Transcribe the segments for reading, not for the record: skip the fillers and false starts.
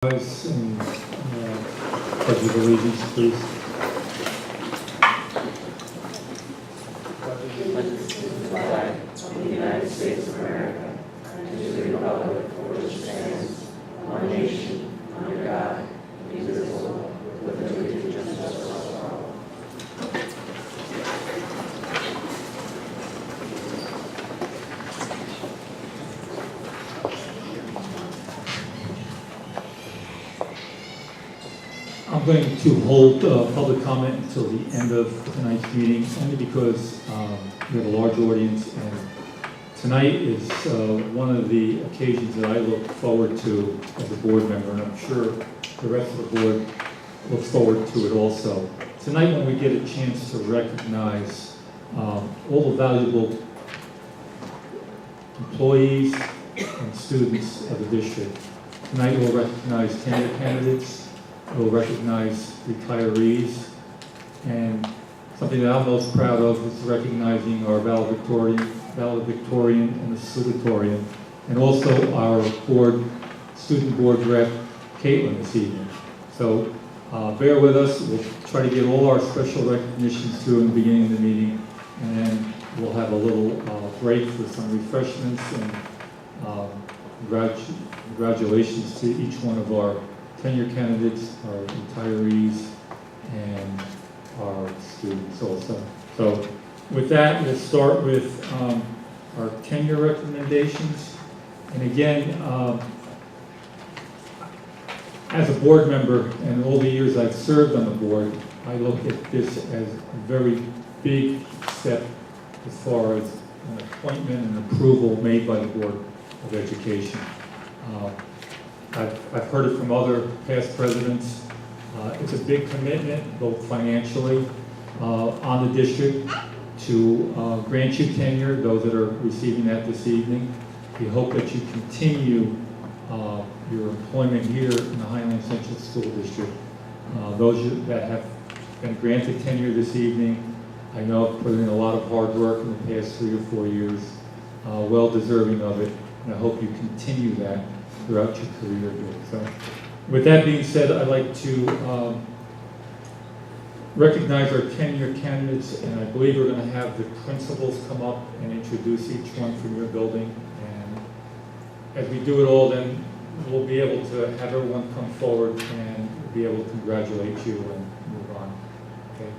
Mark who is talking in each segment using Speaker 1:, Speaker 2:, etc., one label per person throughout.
Speaker 1: Rise and pledge of allegiance, please.
Speaker 2: Flag of the United States of America and to the republic for which it stands, one nation, under God, indivisible, with liberty and justice for all.
Speaker 1: I'm going to hold public comment until the end of tonight's meeting, only because we have a large audience, and tonight is one of the occasions that I look forward to as a board member, and I'm sure the rest of the board looks forward to it also. Tonight, when we get a chance to recognize all the valuable employees and students of the district, tonight we'll recognize tenure candidates. We'll recognize retirees, and something that I'm most proud of is recognizing our valedictorian and the salutatorian, and also our student board rep, Caitlin, this evening. So bear with us. We'll try to get all our special recognitions to in the beginning of the meeting, and then we'll have a little break for some refreshments, and congratulations to each one of our tenure candidates, our retirees, and our students also. So with that, we'll start with our tenure recommendations. And again, as a board member and all the years I've served on the board, I look at this as a very big step as far as an appointment and approval made by the Board of Education. I've heard it from other past presidents. It's a big commitment, both financially on the district to grant you tenure, those that are receiving that this evening. We hope that you continue your employment here in the Highland Central School District. Those that have been granted tenure this evening, I know have put in a lot of hard work in the past 3 or 4 years, well deserving of it, and I hope you continue that throughout your career here. So, with that being said, I'd like to recognize our tenure candidates, and I believe we're going to have the principals come up and introduce each one from your building. And as we do it all, then we'll be able to have everyone come forward and be able to congratulate you and move on. Okay.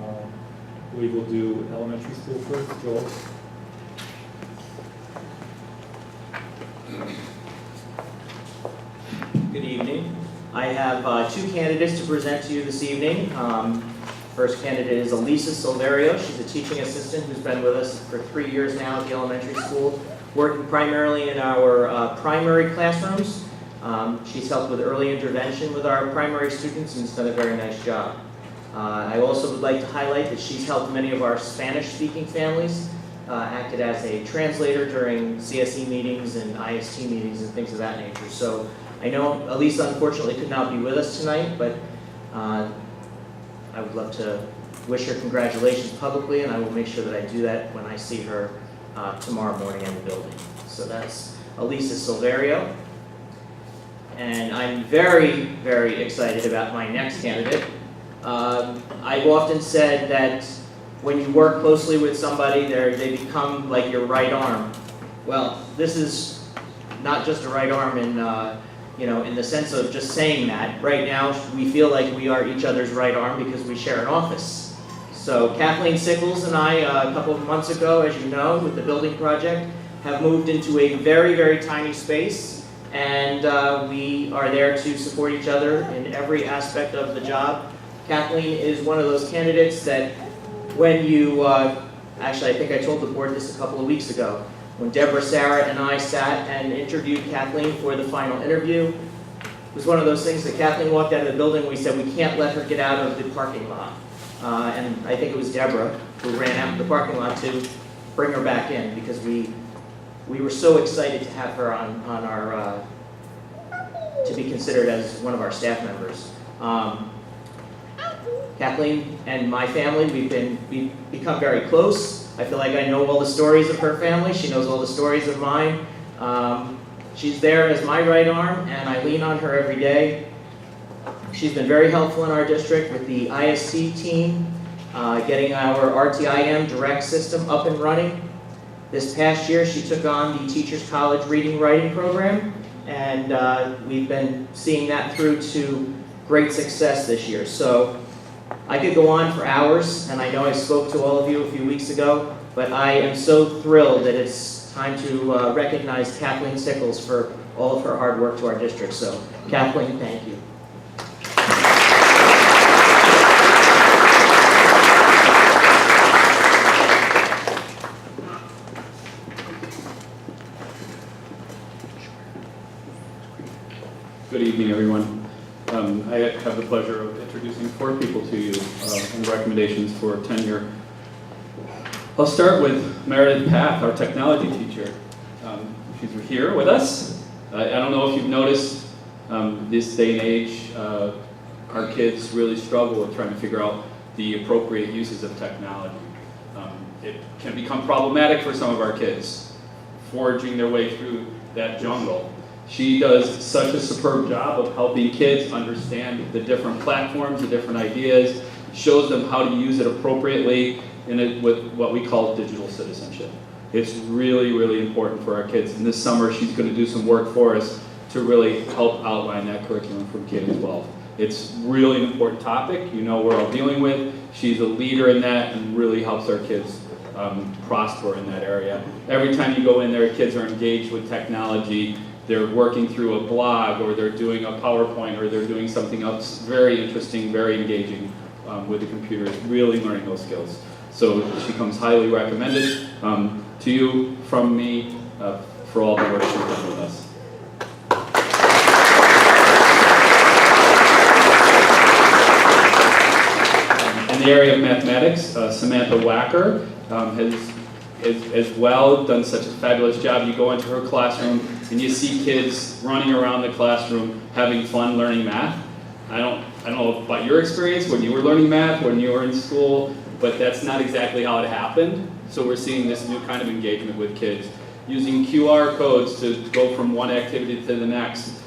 Speaker 1: I believe we'll do elementary school first. Joel.
Speaker 3: Good evening. I have 2 candidates to present to you this evening. First candidate is Elisa Silverio. She's a teaching assistant who's been with us for 3 years now at the elementary school, working primarily in our primary classrooms. She's helped with early intervention with our primary students and has done a very nice job. I also would like to highlight that she's helped many of our Spanish-speaking families, acted as a translator during CSE meetings and IST meetings and things of that nature. So I know Elisa unfortunately could not be with us tonight, but I would love to wish her congratulations publicly, and I will make sure that I do that when I see her tomorrow morning in the building. So that's Elisa Silverio. And I'm very, very excited about my next candidate. I've often said that when you work closely with somebody, they become like your right arm. Well, this is not just a right arm in the sense of just saying that. Right now, we feel like we are each other's right arm because we share an office. So Kathleen Sickles and I, a couple of months ago, as you know, with the building project, have moved into a very, very tiny space, and we are there to support each other in every aspect of the job. Kathleen is one of those candidates that when you, actually I think I told the board this a couple of weeks ago, when Deborah, Sarah, and I sat and interviewed Kathleen for the final interview, it was one of those things that Kathleen walked out of the building and we said we can't let her get out of the parking lot. And I think it was Deborah who ran out of the parking lot to bring her back in because we were so excited to have her on our, to be considered as one of our staff members. Kathleen and my family, we've become very close. I feel like I know all the stories of her family. She knows all the stories of mine. She's there as my right arm, and I lean on her every day. She's been very helpful in our district with the IST team, getting our RTIM direct system up and running. This past year, she took on the Teachers College Reading Writing Program, and we've been seeing that through to great success this year. So I could go on for hours, and I know I spoke to all of you a few weeks ago, but I am so thrilled that it's time to recognize Kathleen Sickles for all of her hard work to our district. So, Kathleen, thank you.
Speaker 4: Good evening, everyone. I have the pleasure of introducing 4 people to you and recommendations for tenure. I'll start with Meredith Path, our technology teacher. She's here with us. I don't know if you've noticed this day and age, our kids really struggle with trying to figure out the appropriate uses of technology. It can become problematic for some of our kids, forging their way through that jungle. She does such a superb job of helping kids understand the different platforms, the different ideas, shows them how to use it appropriately with what we call digital citizenship. It's really, really important for our kids. And this summer, she's going to do some work for us to really help outline that curriculum from K-12. It's really an important topic. You know we're all dealing with. She's a leader in that and really helps our kids prosper in that area. Every time you go in there, kids are engaged with technology. They're working through a blog, or they're doing a PowerPoint, or they're doing something else very interesting, very engaging with the computers, really learning those skills. So she comes highly recommended to you from me for all the work she's done with us. In the area of mathematics, Samantha Wacker has as well done such a fabulous job. You go into her classroom and you see kids running around the classroom having fun learning math. I don't know about your experience when you were learning math, when you were in school, but that's not exactly how it happened. So we're seeing this new kind of engagement with kids, using QR codes to go from one activity to the next,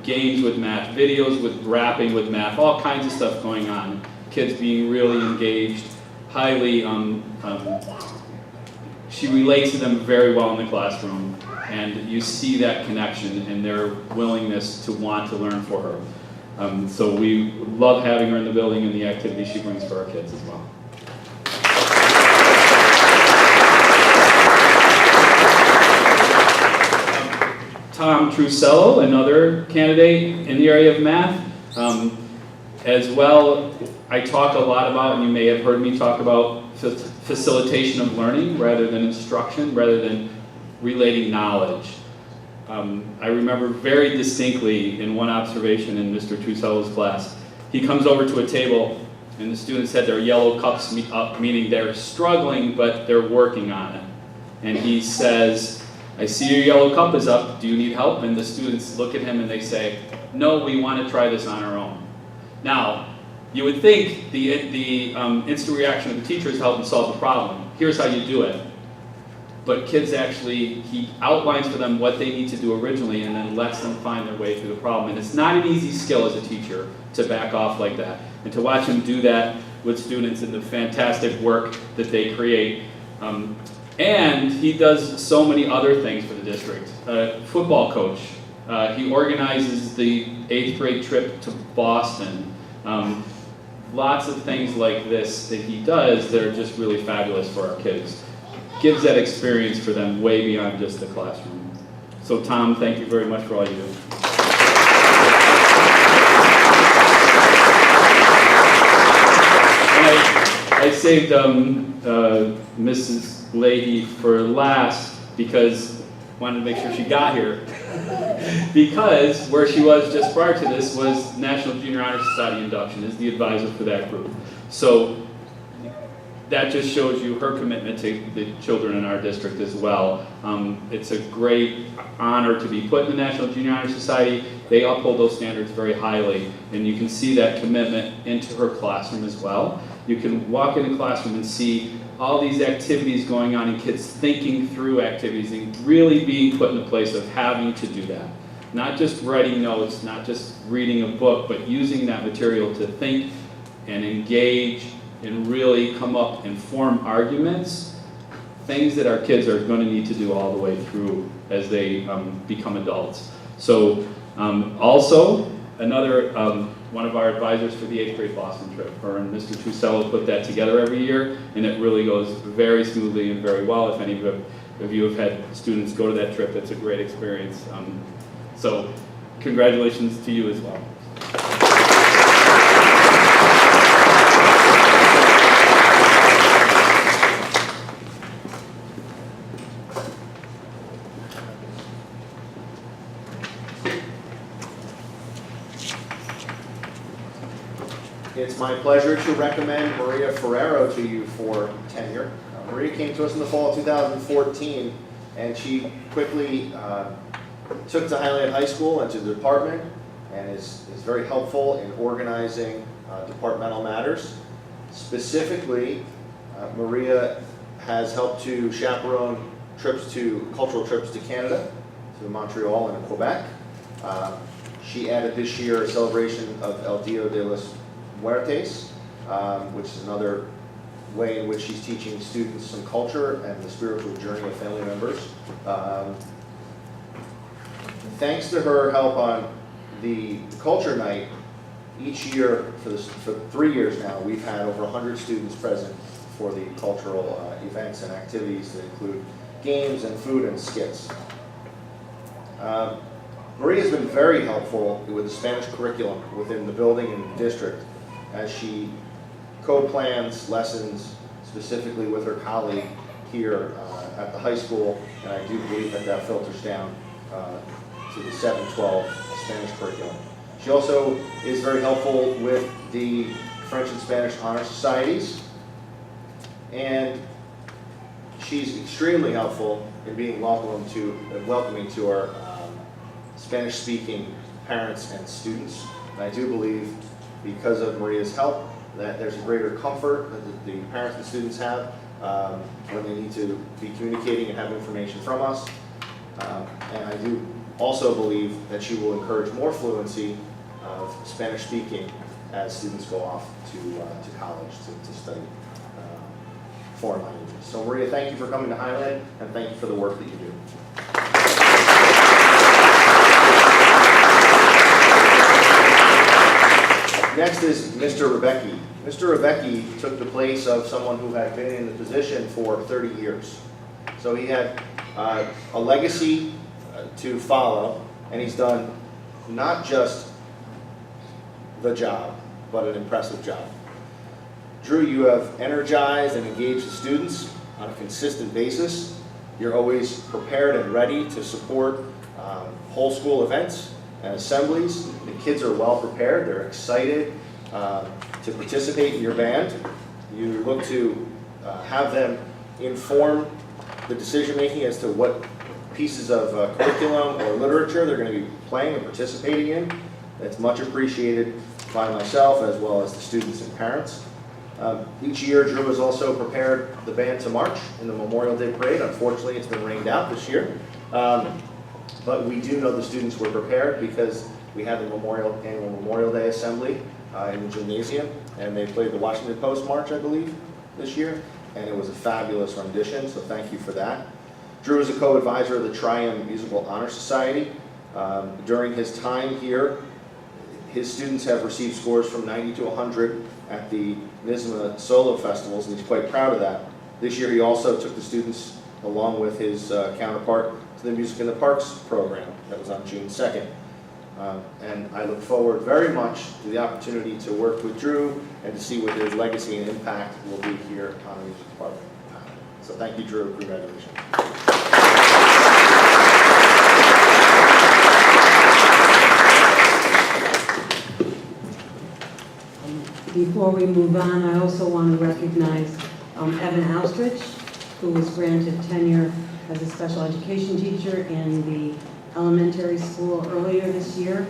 Speaker 4: games with math, videos with rapping with math, all kinds of stuff going on. Kids being really engaged, highly, she relates to them very well in the classroom, and you see that connection and their willingness to want to learn for her. So we love having her in the building and the activities she brings for our kids as well. Tom Trusello, another candidate in the area of math. As well, I talk a lot about, and you may have heard me talk about, facilitation of learning rather than instruction, rather than relating knowledge. I remember very distinctly in one observation in Mr. Trusello's class, he comes over to a table and the students had their yellow cups up, meaning they're struggling, but they're working on it. And he says, "I see your yellow cup is up, do you need help?" And the students look at him and they say, "No, we want to try this on our own." Now, you would think the instant reaction of the teacher is help them solve the problem. Here's how you do it. But kids actually, he outlines for them what they need to do originally and then lets them find their way through the problem. And it's not an easy skill as a teacher to back off like that. And to watch him do that with students and the fantastic work that they create. And he does so many other things for the district. Football coach. He organizes the 8th grade trip to Boston. Lots of things like this that he does that are just really fabulous for our kids. Gives that experience for them way beyond just the classroom. So Tom, thank you very much for all you do. And I saved Mrs. Leahy for last because I wanted to make sure she got here. Because where she was just prior to this was National Junior Honor Society induction as the advisor for that group. So that just shows you her commitment to the children in our district as well. It's a great honor to be put in the National Junior Honor Society. They uphold those standards very highly, and you can see that commitment into her classroom as well. You can walk in the classroom and see all these activities going on and kids thinking through activities and really being put in the place of having to do that. Not just writing notes, not just reading a book, but using that material to think and engage and really come up and form arguments, things that our kids are going to need to do all the way through as they become adults. So also, another one of our advisors for the 8th grade Boston trip, her and Mr. Trusello put that together every year, and it really goes very smoothly and very well. If any of you have had students go to that trip, it's a great experience. So congratulations to you as well.
Speaker 5: It's my pleasure to recommend Maria Ferrero to you for tenure. Maria came to us in the fall of 2014, and she quickly took to Highland High School and to the department, and is very helpful in organizing departmental matters. Specifically, Maria has helped to chaperone cultural trips to Canada, to Montreal and Quebec. She added this year a celebration of El Dia de los Muertes, which is another way in which she's teaching students some culture and the spiritual journey of family members. Thanks to her help on the culture night, each year for 3 years now, we've had over 100 students present for the cultural events and activities that include games and food and skits. Maria's been very helpful with the Spanish curriculum within the building and district as she co-plans lessons specifically with her colleague here at the high school, and I do believe that filters down to the 7-12 Spanish curriculum. She also is very helpful with the French and Spanish Honor Societies, and she's extremely helpful in being welcoming to our Spanish-speaking parents and students. And I do believe, because of Maria's help, that there's a greater comfort that the parents and students have when they need to be communicating and have information from us. And I do also believe that she will encourage more fluency of Spanish speaking as students go off to college to study foreign languages. So Maria, thank you for coming to Highland, and thank you for the work that you do. Next is Mr. Rebecki. Mr. Rebecki took the place of someone who had been in the position for 30 years. So he had a legacy to follow, and he's done not just the job, but an impressive job. Drew, you have energized and engaged the students on a consistent basis. You're always prepared and ready to support whole school events and assemblies. The kids are well prepared. They're excited to participate in your band. You look to have them inform the decision making as to what pieces of curriculum or literature they're going to be playing and participating in. That's much appreciated by myself as well as the students and parents. Each year, Drew has also prepared the band to march in the Memorial Day Parade. Unfortunately, it's been rained out this year. But we do know the students were prepared because we had the annual Memorial Day Assembly in the gymnasium, and they played the Washington Post March, I believe, this year, and it was a fabulous rendition, so thank you for that. Drew is a co-advisor of the Triumph Musical Honor Society. During his time here, his students have received scores from 90 to 100 at the NISMA solo festivals, and he's quite proud of that. This year he also took the students, along with his counterpart, to the Music in the Parks program that was on June 2nd. And I look forward very much to the opportunity to work with Drew and to see what his legacy and impact will be here on the music department. So thank you, Drew. Congratulations.
Speaker 2: Before we move on, I also want to recognize Evan Austrich, who was granted tenure as a special education teacher in the elementary school earlier this year.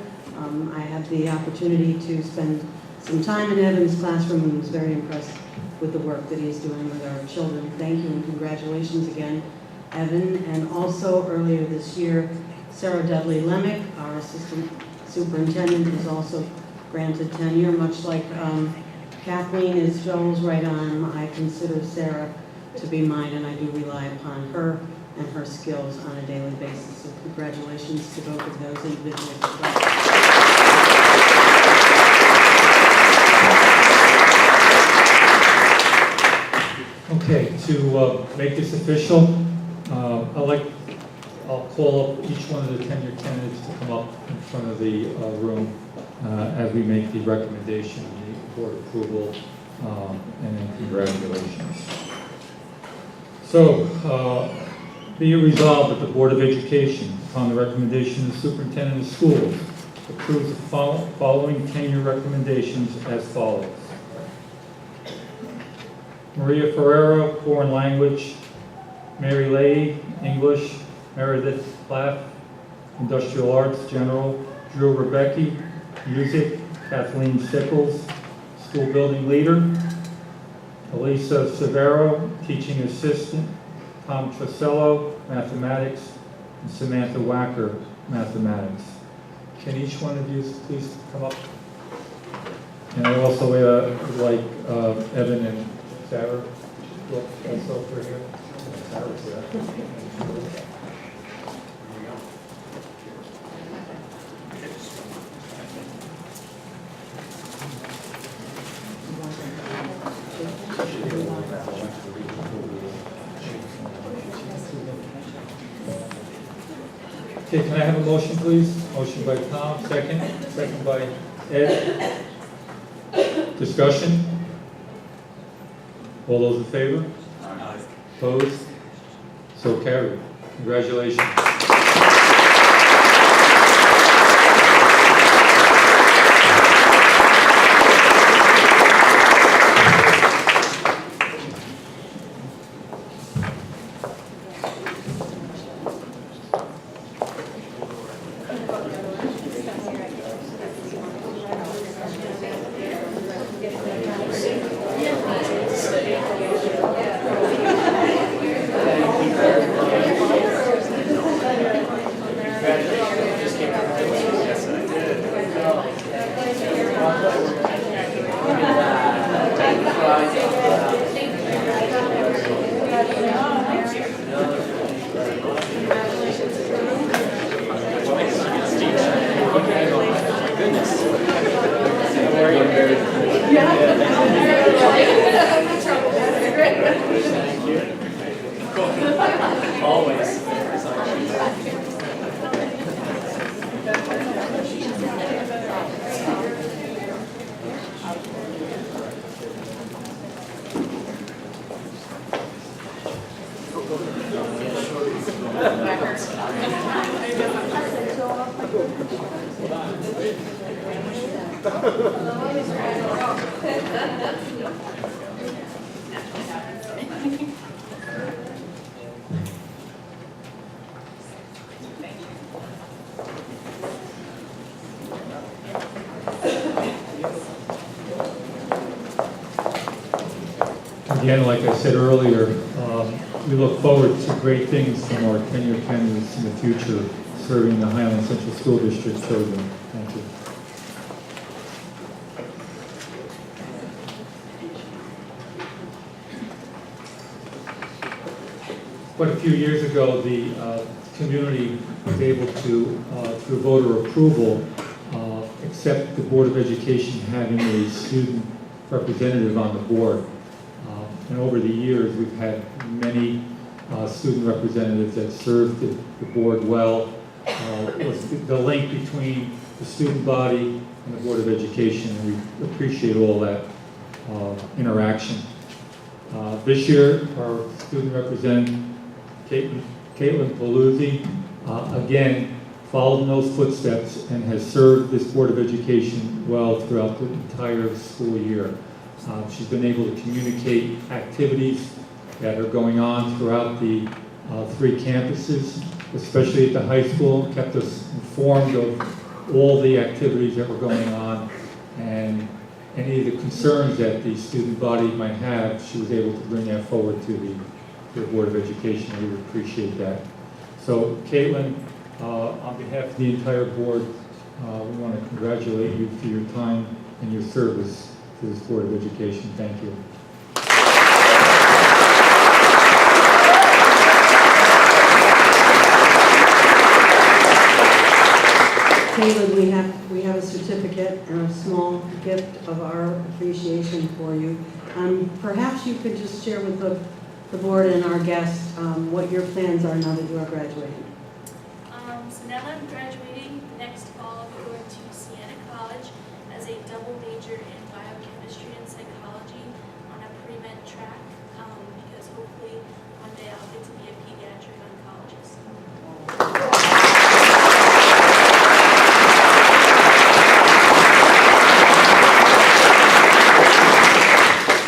Speaker 2: I had the opportunity to spend some time in Evan's classroom and was very impressed with the work that he's doing with our children. Thank you and congratulations again, Evan. And also earlier this year, Sarah Dudley Lemick, our assistant superintendent, was also granted tenure. Much like Kathleen is Joel's right arm, I consider Sarah to be mine, and I do rely upon her and her skills on a daily basis. So congratulations to both of those individuals as well.
Speaker 1: Okay, to make this official, I'll call up each one of the tenure candidates to come up in front of the room as we make the recommendation, the board approval, and then congratulations. So, be it resolved that the Board of Education, upon the recommendation of the superintendent of schools, approves the following tenure recommendations as follows. Maria Ferrero, Foreign Language; Mary Leahy, English; Meredith Plath, Industrial Arts, General; Drew Rebecki, Music; Kathleen Sickles, School Building Leader; Elisa Severo, Teaching Assistant; Tom Trasello, Mathematics; and Samantha Wacker, Mathematics. Can each one of you please come up? And I also would like Evan and Sarah also over here. Sarah's here. Okay, can I have a motion, please? Motion by Tom, second by Ed. Discussion? All those in favor? Opposed? So carried. Congratulations. Again, like I said earlier, we look forward to great things from our tenure candidates in the future, serving the Highland Central School District children. Thank you. Quite a few years ago, the community was able to, through voter approval, accept the Board of Education having a student representative on the board. And over the years, we've had many student representatives that served the board well. Was the link between the student body and the Board of Education, and we appreciate all that interaction. This year, our student representative, Caitlin Paluzzi, again, followed in those footsteps and has served this Board of Education well throughout the entire school year. She's been able to communicate activities that are going on throughout the 3 campuses, especially at the high school, kept us informed of all the activities that were going on, and any of the concerns that the student body might have, she was able to bring that forward to the Board of Education. We would appreciate that. So, Caitlin, on behalf of the entire board, we want to congratulate you for your time and your service to this Board of Education. Thank you.
Speaker 2: Caitlin, we have a certificate and a small gift of our appreciation for you. Perhaps you could just share with the board and our guests what your plans are now that you are graduating.
Speaker 6: So now that I'm graduating, next fall I'll be going to Siena College as a double major in biochemistry and psychology on a pre-med track, because hopefully one day I'll get to be a pediatric oncologist.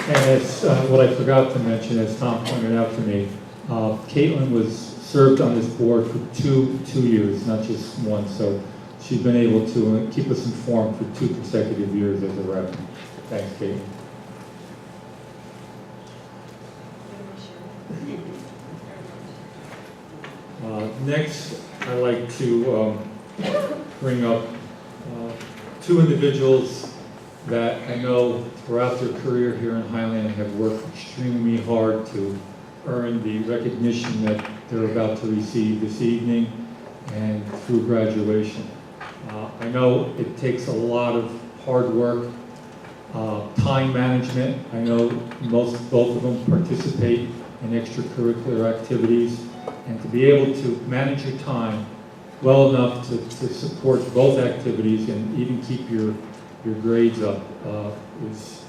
Speaker 1: And as what I forgot to mention, as Tom pointed out to me, Caitlin was served on this board for two years, not just one. So she's been able to keep us informed for 2 consecutive years as a rep. Thanks, Caitlin. Next, I'd like to bring up 2 individuals that I know throughout their career here in Highland have worked extremely hard to earn the recognition that they're about to receive this evening and through graduation. I know it takes a lot of hard work, time management. I know both of them participate in extracurricular activities, and to be able to manage your time well enough to support both activities and even keep your grades up is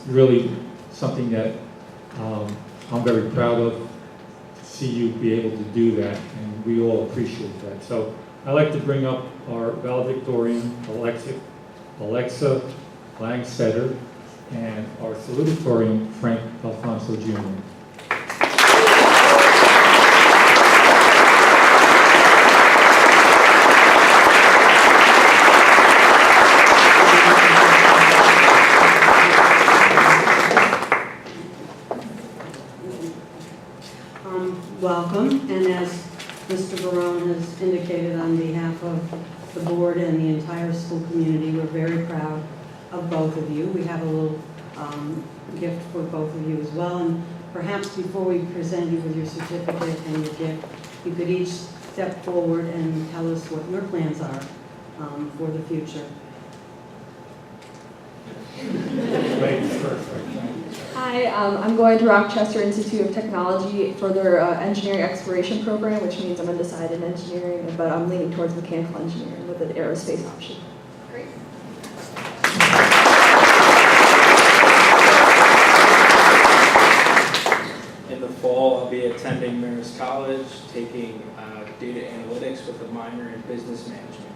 Speaker 1: really something that I'm very proud of, to see you be able to do that, and we all appreciate that. So I'd like to bring up our valedictorian, Alexa Langsetter, and our salutatorian, Frank Alfonso Jr.
Speaker 2: Welcome, and as Mr. Barone has indicated on behalf of the board and the entire school community, we're very proud of both of you. We have a little gift for both of you as well, and perhaps before we present you with your certificate and your gift, you could each step forward and tell us what your plans are for the future.
Speaker 1: Ladies first, right?
Speaker 7: Hi, I'm going to Rochester Institute of Technology for their engineering exploration program, which means I'm undecided in engineering, but I'm leaning towards mechanical engineering with an aerospace option. Great.
Speaker 8: In the fall, I'll be attending Marist College, taking data analytics with a minor in business management.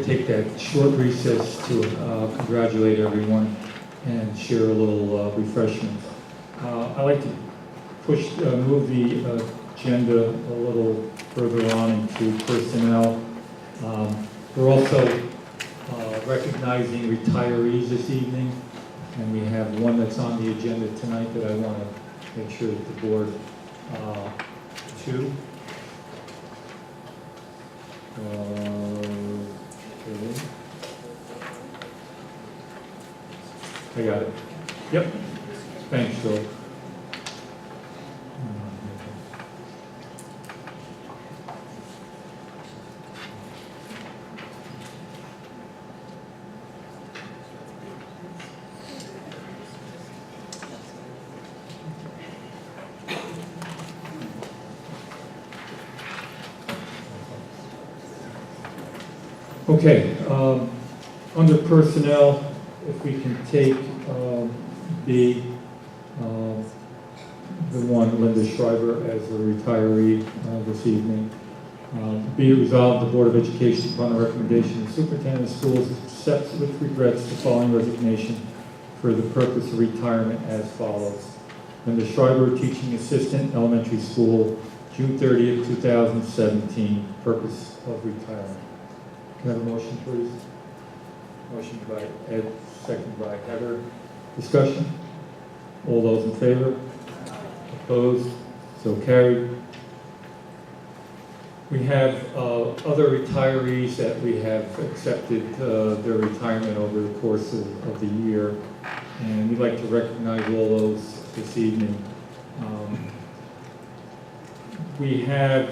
Speaker 1: to take that short recess to congratulate everyone and share a little refreshment. I'd like to move the agenda a little further on into personnel. We're also recognizing retirees this evening, and we have one that's on the agenda tonight that I want to make sure that the board two. Okay. I got it. Yep. Thanks, Phil. Okay, under personnel, if we can take B, the one, Linda Schreiber, as a retiree this evening. Be it resolved, the Board of Education, upon the recommendation of the Superintendent of Schools, accepts with regrets the following resignation for the purpose of retirement as follows. Linda Schreiber, Teaching Assistant, Elementary School, June 30th, 2017, purpose of retirement. Can I have a motion, please? Motion by Ed, second by Heather. Discussion? All those in favor? Opposed? So carried. We have other retirees that we have accepted their retirement over the course of the year, and we'd like to recognize all those this evening. We have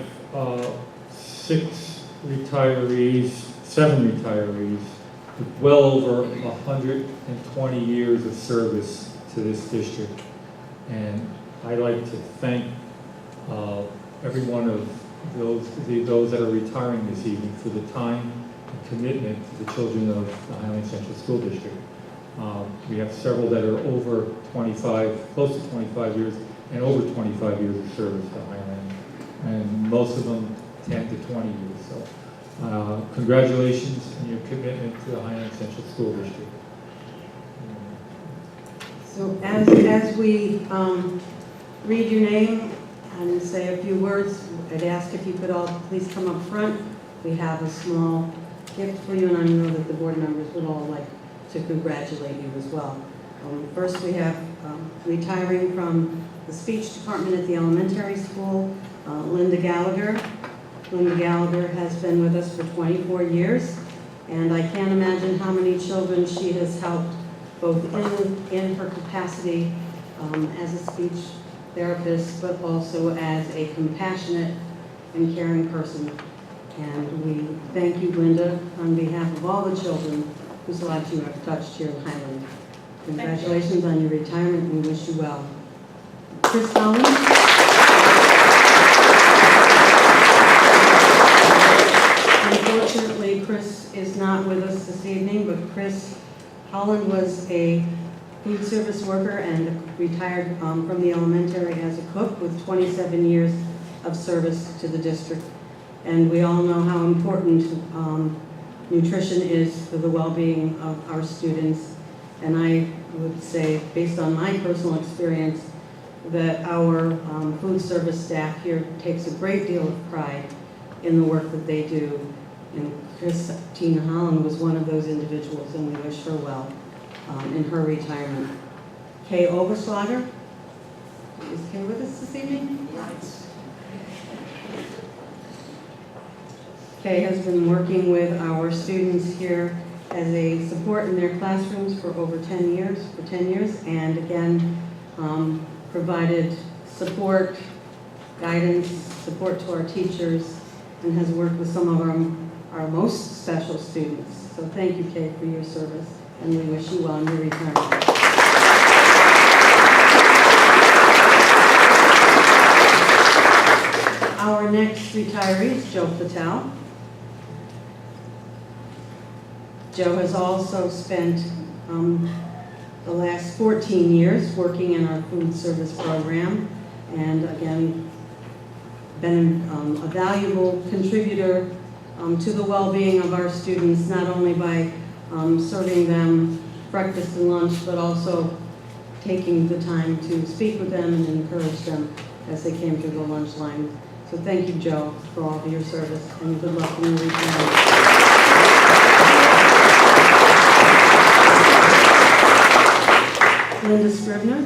Speaker 1: 7 retirees with well over 120 years of service to this district. And I'd like to thank every one of those that are retiring this evening for the time and commitment to the children of the Highland Central School District. We have several that are over 25, close to 25 years, and over 25 years of service to Highland, and most of them 10 to 20 years. So congratulations on your commitment to the Highland Central School District.
Speaker 2: So as we read your name and say a few words, I'd ask if you could all please come up front. We have a small gift for you, and I know that the board members would all like to congratulate you as well. First, we have retiring from the speech department at the elementary school, Linda Gallagher. Linda Gallagher has been with us for 24 years, and I can't imagine how many children she has helped, both in her capacity as a speech therapist, but also as a compassionate and caring person. And we thank you, Linda, on behalf of all the children whose lives you have touched here in Highland. Congratulations on your retirement, and we wish you well. Chris Holland. Unfortunately, Chris is not with us this evening, but Chris Holland was a food service worker and retired from the elementary as a cook with 27 years of service to the district. And we all know how important nutrition is for the well-being of our students. And I would say, based on my personal experience, that our food service staff here takes a great deal of pride in the work that they do. And Christina Holland was one of those individuals, and we wish her well in her retirement. Kay Oberschlager, is Kay with us this evening? Yes. Kay has been working with our students here as a support in their classrooms for over 10 years, and again, provided support, guidance, support to our teachers, and has worked with some of our most special students. So thank you, Kay, for your service, and we wish you well in your retirement. Our next retiree is Joe Patel. Joe has also spent the last 14 years working in our food service program, and again, been a valuable contributor
Speaker 9: to the well-being of our students, not only by serving them breakfast and lunch, but also taking the time to speak with them and encourage them as they came through the lunch line. So thank you, Joe, for all of your service, and good luck in your retirement. Linda Scribner.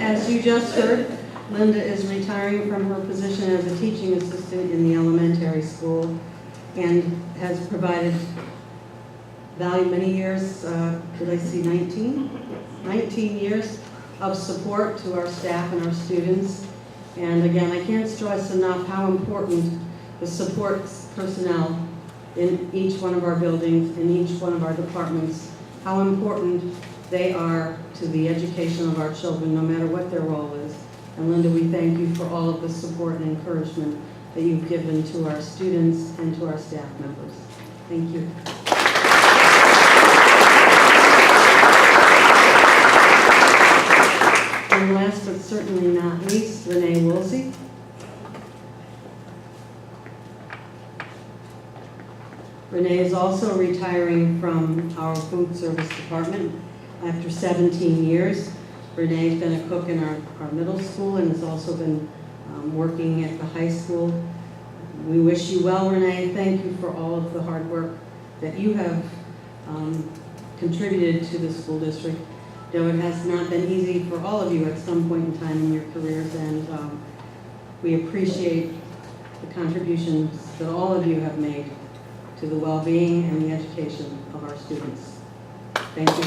Speaker 9: As you just heard, Linda is retiring from her position as a teaching assistant in the elementary school and has provided many years, did I see 19? 19 years of support to our staff and our students. And again, I can't stress enough how important the support personnel in each one of our buildings, in each one of our departments, how important they are to the education of our children, no matter what their role is. And Linda, we thank you for all of the support and encouragement that you've given to our students and to our staff members. Thank you. And last but certainly not least, Renee Woolsey. Renee is also retiring from our food service department after 17 years. Renee's been a cook in our middle school and has also been working at the high school. We wish you well, Renee. Thank you for all of the hard work that you have contributed to the school district. Though it has not been easy for all of you at some point in time in your careers, and we appreciate the contributions that all of you have made to the well-being and the education of our students. Thank you.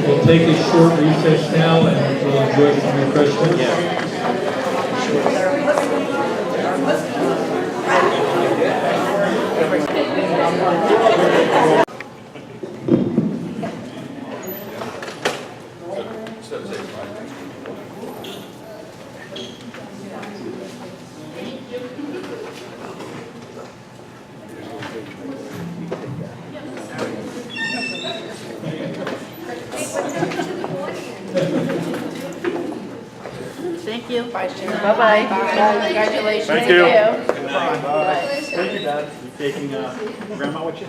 Speaker 1: We'll take a short recess now and we'll enjoy some refreshments.
Speaker 2: Thank you. Vice Chair. Bye-bye. Congratulations.
Speaker 10: Thank you.
Speaker 2: Bye.
Speaker 10: Thank you, Dad. You taking Grandma with you?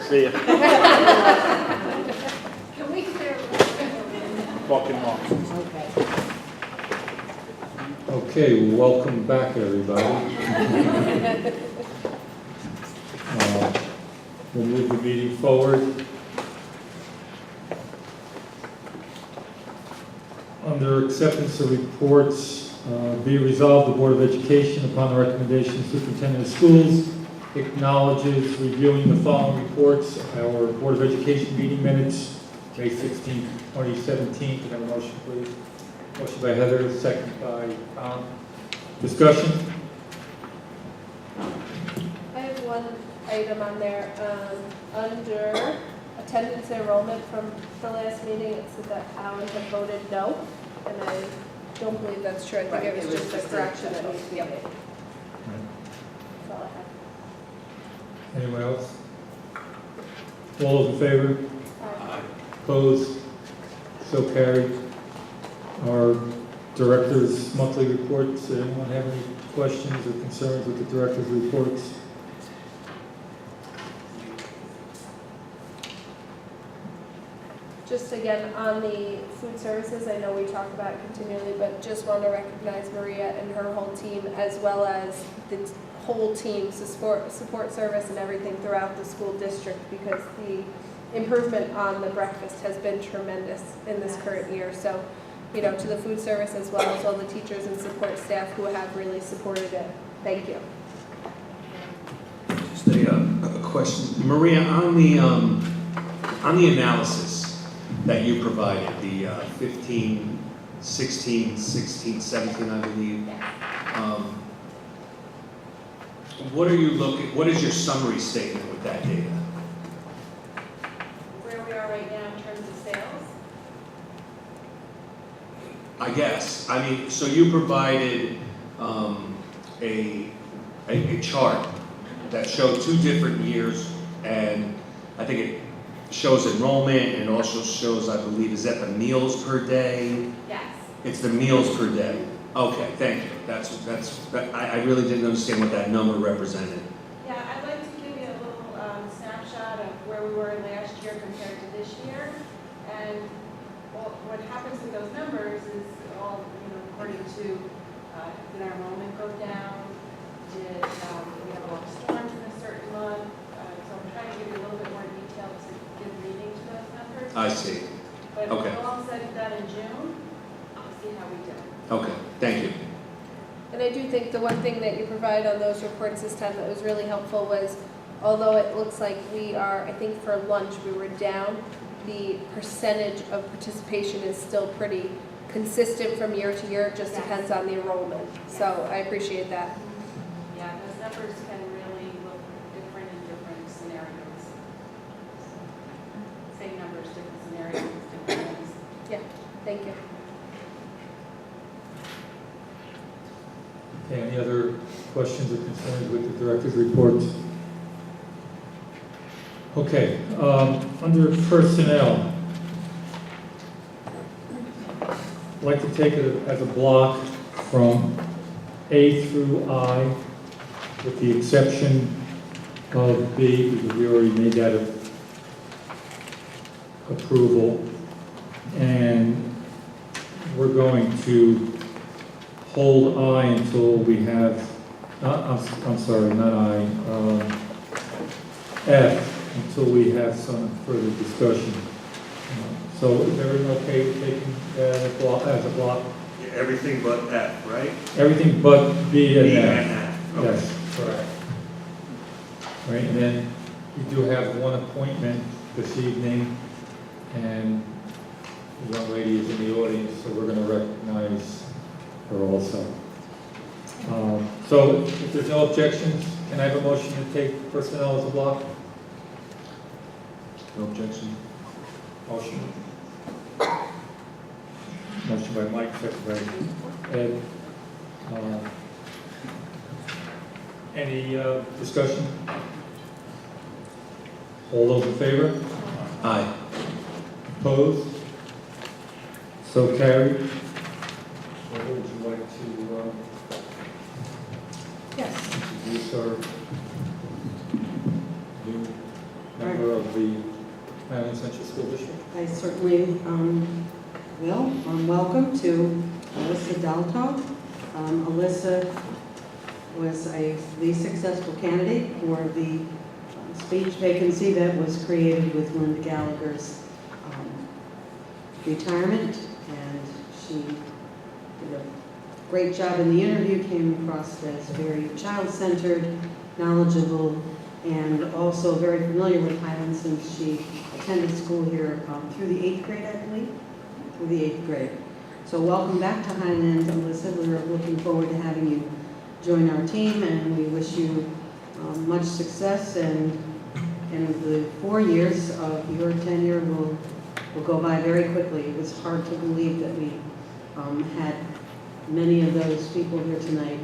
Speaker 10: See ya.
Speaker 6: Can we clear?
Speaker 10: Walking off.
Speaker 1: Okay, welcome back, everybody. We'll move the meeting forward. Under acceptance of reports, be resolved, the Board of Education, upon the recommendation of the Superintendent of Schools, acknowledges reviewing the following reports: our Board of Education meeting minutes, May 16, 2017. Can I have a motion, please? Motion by Heather, second by Tom. Discussion?
Speaker 11: I have one item on there, under attendance and enrollment from the last meeting, it said that Alan had voted no, and I don't believe that's true. I think
Speaker 2: Right,
Speaker 11: it was just a correction that needs to be made. That's all I have.
Speaker 1: Anyone else? All those in favor?
Speaker 11: Aye.
Speaker 1: Opposed? So carried. Our director's monthly reports, does anyone have any questions or concerns with the director's reports?
Speaker 11: Just again, on the food services, I know we talk about it continually, but just want to recognize Maria and her whole team, as well as the whole team, support service and everything throughout the school district, because the improvement on the breakfast has been tremendous in this current year. So, you know, to the food service as well as all the teachers and support staff who have really supported it. Thank you.
Speaker 12: Just a question, Maria, on the analysis that you provided, the 15, 16, 16, 17, I believe. What are you looking? What is your summary statement with that data?
Speaker 11: Where we are right now in terms of sales?
Speaker 12: I guess. I mean, so you provided a chart that showed 2 different years, and I think it shows enrollment and also shows, I believe, is that the meals per day?
Speaker 11: Yes.
Speaker 12: It's the meals per day. Okay, thank you. I really didn't understand what that number represented.
Speaker 11: Yeah, I'd like to give you a little snapshot of where we were last year compared to this year. And what happens with those numbers is all, according to, did our enrollment go down? Did we have a lot of storms in a certain month? So I'm trying to give you a little bit more detail to give meaning to those numbers.
Speaker 12: I see.
Speaker 11: But
Speaker 12: Okay.
Speaker 11: we'll all set that in June. We'll see how we do.
Speaker 12: Okay, thank you.
Speaker 11: And I do think the one thing that you provided on those reports this time that was really helpful was, although it looks like we are, I think for lunch we were down, the percentage of participation is still pretty consistent from year to year. It just depends on the enrollment. So I appreciate that.
Speaker 2: Yeah, those numbers can really look different in different scenarios. Same numbers, different scenarios, different things.
Speaker 11: Yeah, thank you.
Speaker 1: Okay, any other questions or concerns with the director's report? Okay, under personnel, I'd like to take it as a block from A through I, with the exception of B, because we already made that approval. And we're going to hold I until we have, I'm sorry, not I, F, until we have some further discussion. So is everyone okay with taking that as a block?
Speaker 12: Yeah, everything but F, right?
Speaker 1: Everything but B and
Speaker 12: B
Speaker 1: F.
Speaker 12: and F. Okay.
Speaker 1: Yes, correct. Right, and then we do have one appointment this evening, and the young lady is in the audience, so we're going to recognize her also. So if there's no objections, can I have a motion to take personnel as a block?
Speaker 12: No objection.
Speaker 1: Motion. Motion by Mike, second by Ed. Any discussion? All those in favor?
Speaker 12: Aye.
Speaker 1: Opposed? So carried. What would you like to
Speaker 9: Yes.
Speaker 1: introduce our new member of the Highland Central School District?
Speaker 9: I certainly will. Welcome to Alyssa Dalto. Alyssa was the successful candidate for the speech vacancy that was created with Linda Gallagher's retirement, and she did a great job in the interview, came across as very child-centered, knowledgeable, and also very familiar with Highland since she attended school here through the 8th grade, I believe, through the 8th grade. So welcome back to Highland, Alyssa. We're looking forward to having you join our team, and we wish you much success and And the 4 years of your tenure will go by very quickly. It was hard to believe that we had many of those people here tonight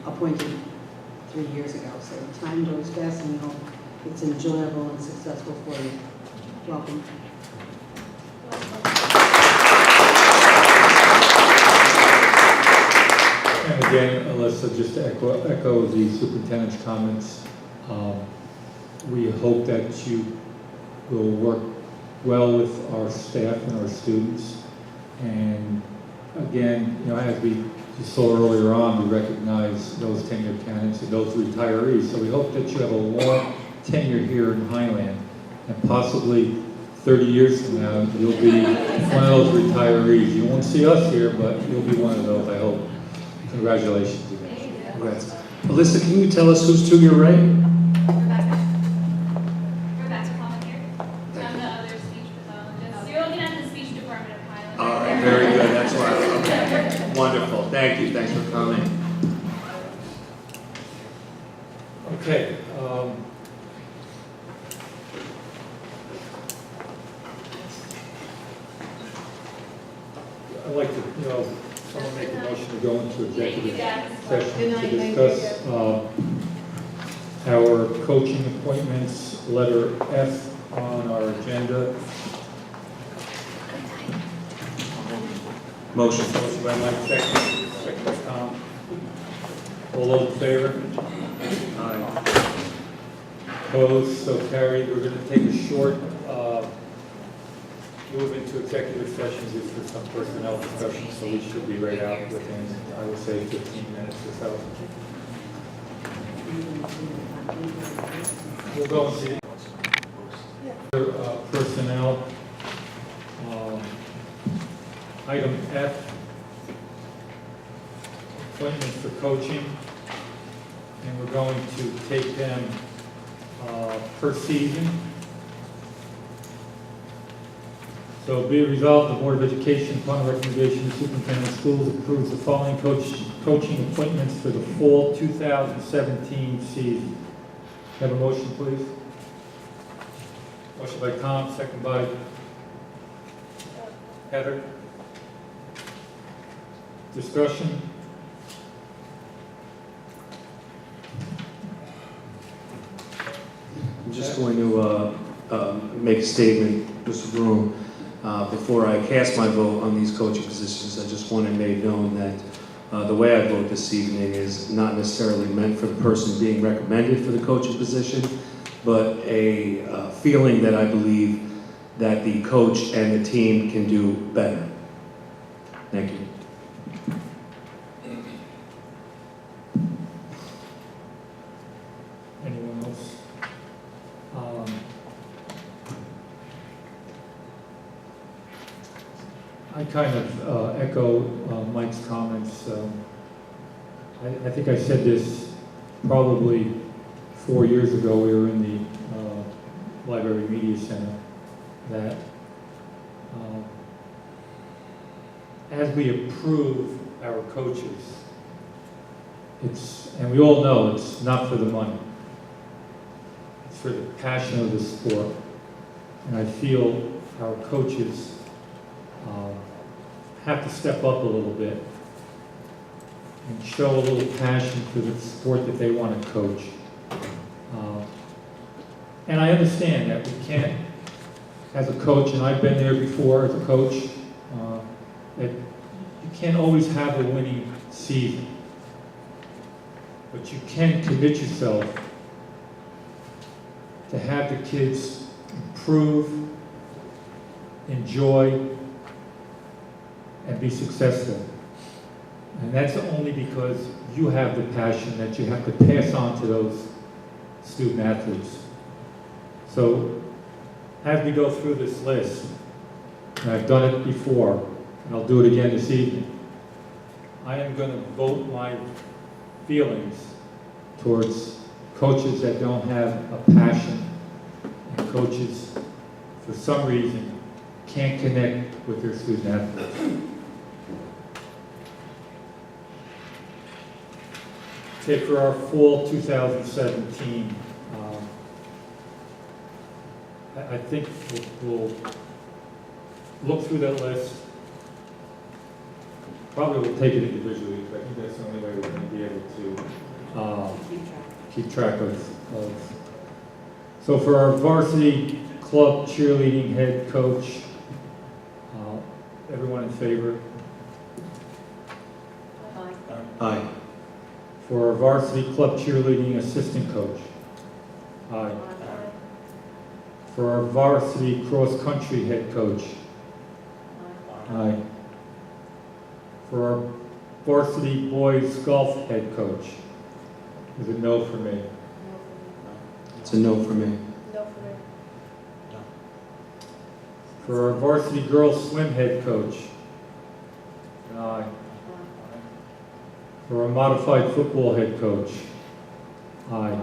Speaker 9: appointed 3 years ago. So time goes fast, and we hope it's enjoyable and successful for you. Welcome.
Speaker 1: And again, Alyssa, just to echo the superintendent's comments, we hope that you will work well with our staff and our students. And again, as we saw earlier on, we recognize those tenured candidates and those retirees. So we hope that you have a long tenure here in Highland, and possibly 30 years from now, you'll be one of those retirees. You won't see us here, but you'll be one of those, I hope. Congratulations again.
Speaker 12: Congrats. Alyssa, can you tell us who's to your right?
Speaker 6: Rebecca Palmer. I'm the other speech pathologist. You're looking at the speech department of Highland.
Speaker 12: All right, very good, that's why, okay. Wonderful, thank you, thanks for coming.
Speaker 1: Okay. I'd like to, someone make a motion to go into executive session to discuss our coaching appointments, letter F on our agenda.
Speaker 12: Motion.
Speaker 1: Motion by Mike, second by Tom. All those in favor? Aye. Opposed, so carried. We're going to take a short move into executive session just for some personnel discussion, so we should be right out within, I would say, 15 minutes or so. We'll go and see personnel. Item F, appointments for coaching, and we're going to take them per season. So be it resolved, the Board of Education, upon recommendation of the Superintendent of Schools, approves the following coaching appointments for the fall 2017 season. Have a motion, please. Motion by Tom, second by Heather. Discussion?
Speaker 12: I'm just going to make a statement, Mr. Broom. Before I cast my vote on these coaching positions, I just want to make known that the way I vote this evening is not necessarily meant for the person being recommended for the coaching position, but a feeling that I believe that the coach and the team can do better. Thank you.
Speaker 1: Anyone else? I kind of echo Mike's comments. I think I said this probably 4 years ago. We were in the Library Media Center, that as we approve our coaches, and we all know it's not for the money. It's for the passion of the sport. And I feel our coaches have to step up a little bit and show a little passion for the sport that they want to coach. And I understand that we can't, as a coach, and I've been there before as a coach, that you can't always have a winning season. But you can commit yourself to have the kids improve, enjoy, and be successful. And that's only because you have the passion that you have to pass on to those student athletes. So as we go through this list, and I've done it before, and I'll do it again this evening, I am going to vote my feelings towards coaches that don't have a passion, and coaches, for some reason, can't connect with their student athletes. Okay, for our fall 2017 I think we'll look through that list. Probably we'll take it individually, but I think that's the only way we're going to be able to keep track of. So for our varsity club cheerleading head coach, everyone in favor?
Speaker 12: Aye.
Speaker 1: For our varsity club cheerleading assistant coach? Aye. For our varsity cross-country head coach? Aye. For our varsity boys golf head coach? Is it no for me?
Speaker 12: It's a no for me.
Speaker 11: No for me.
Speaker 1: For our varsity girls swim head coach? Aye. For our modified football head coach? Aye.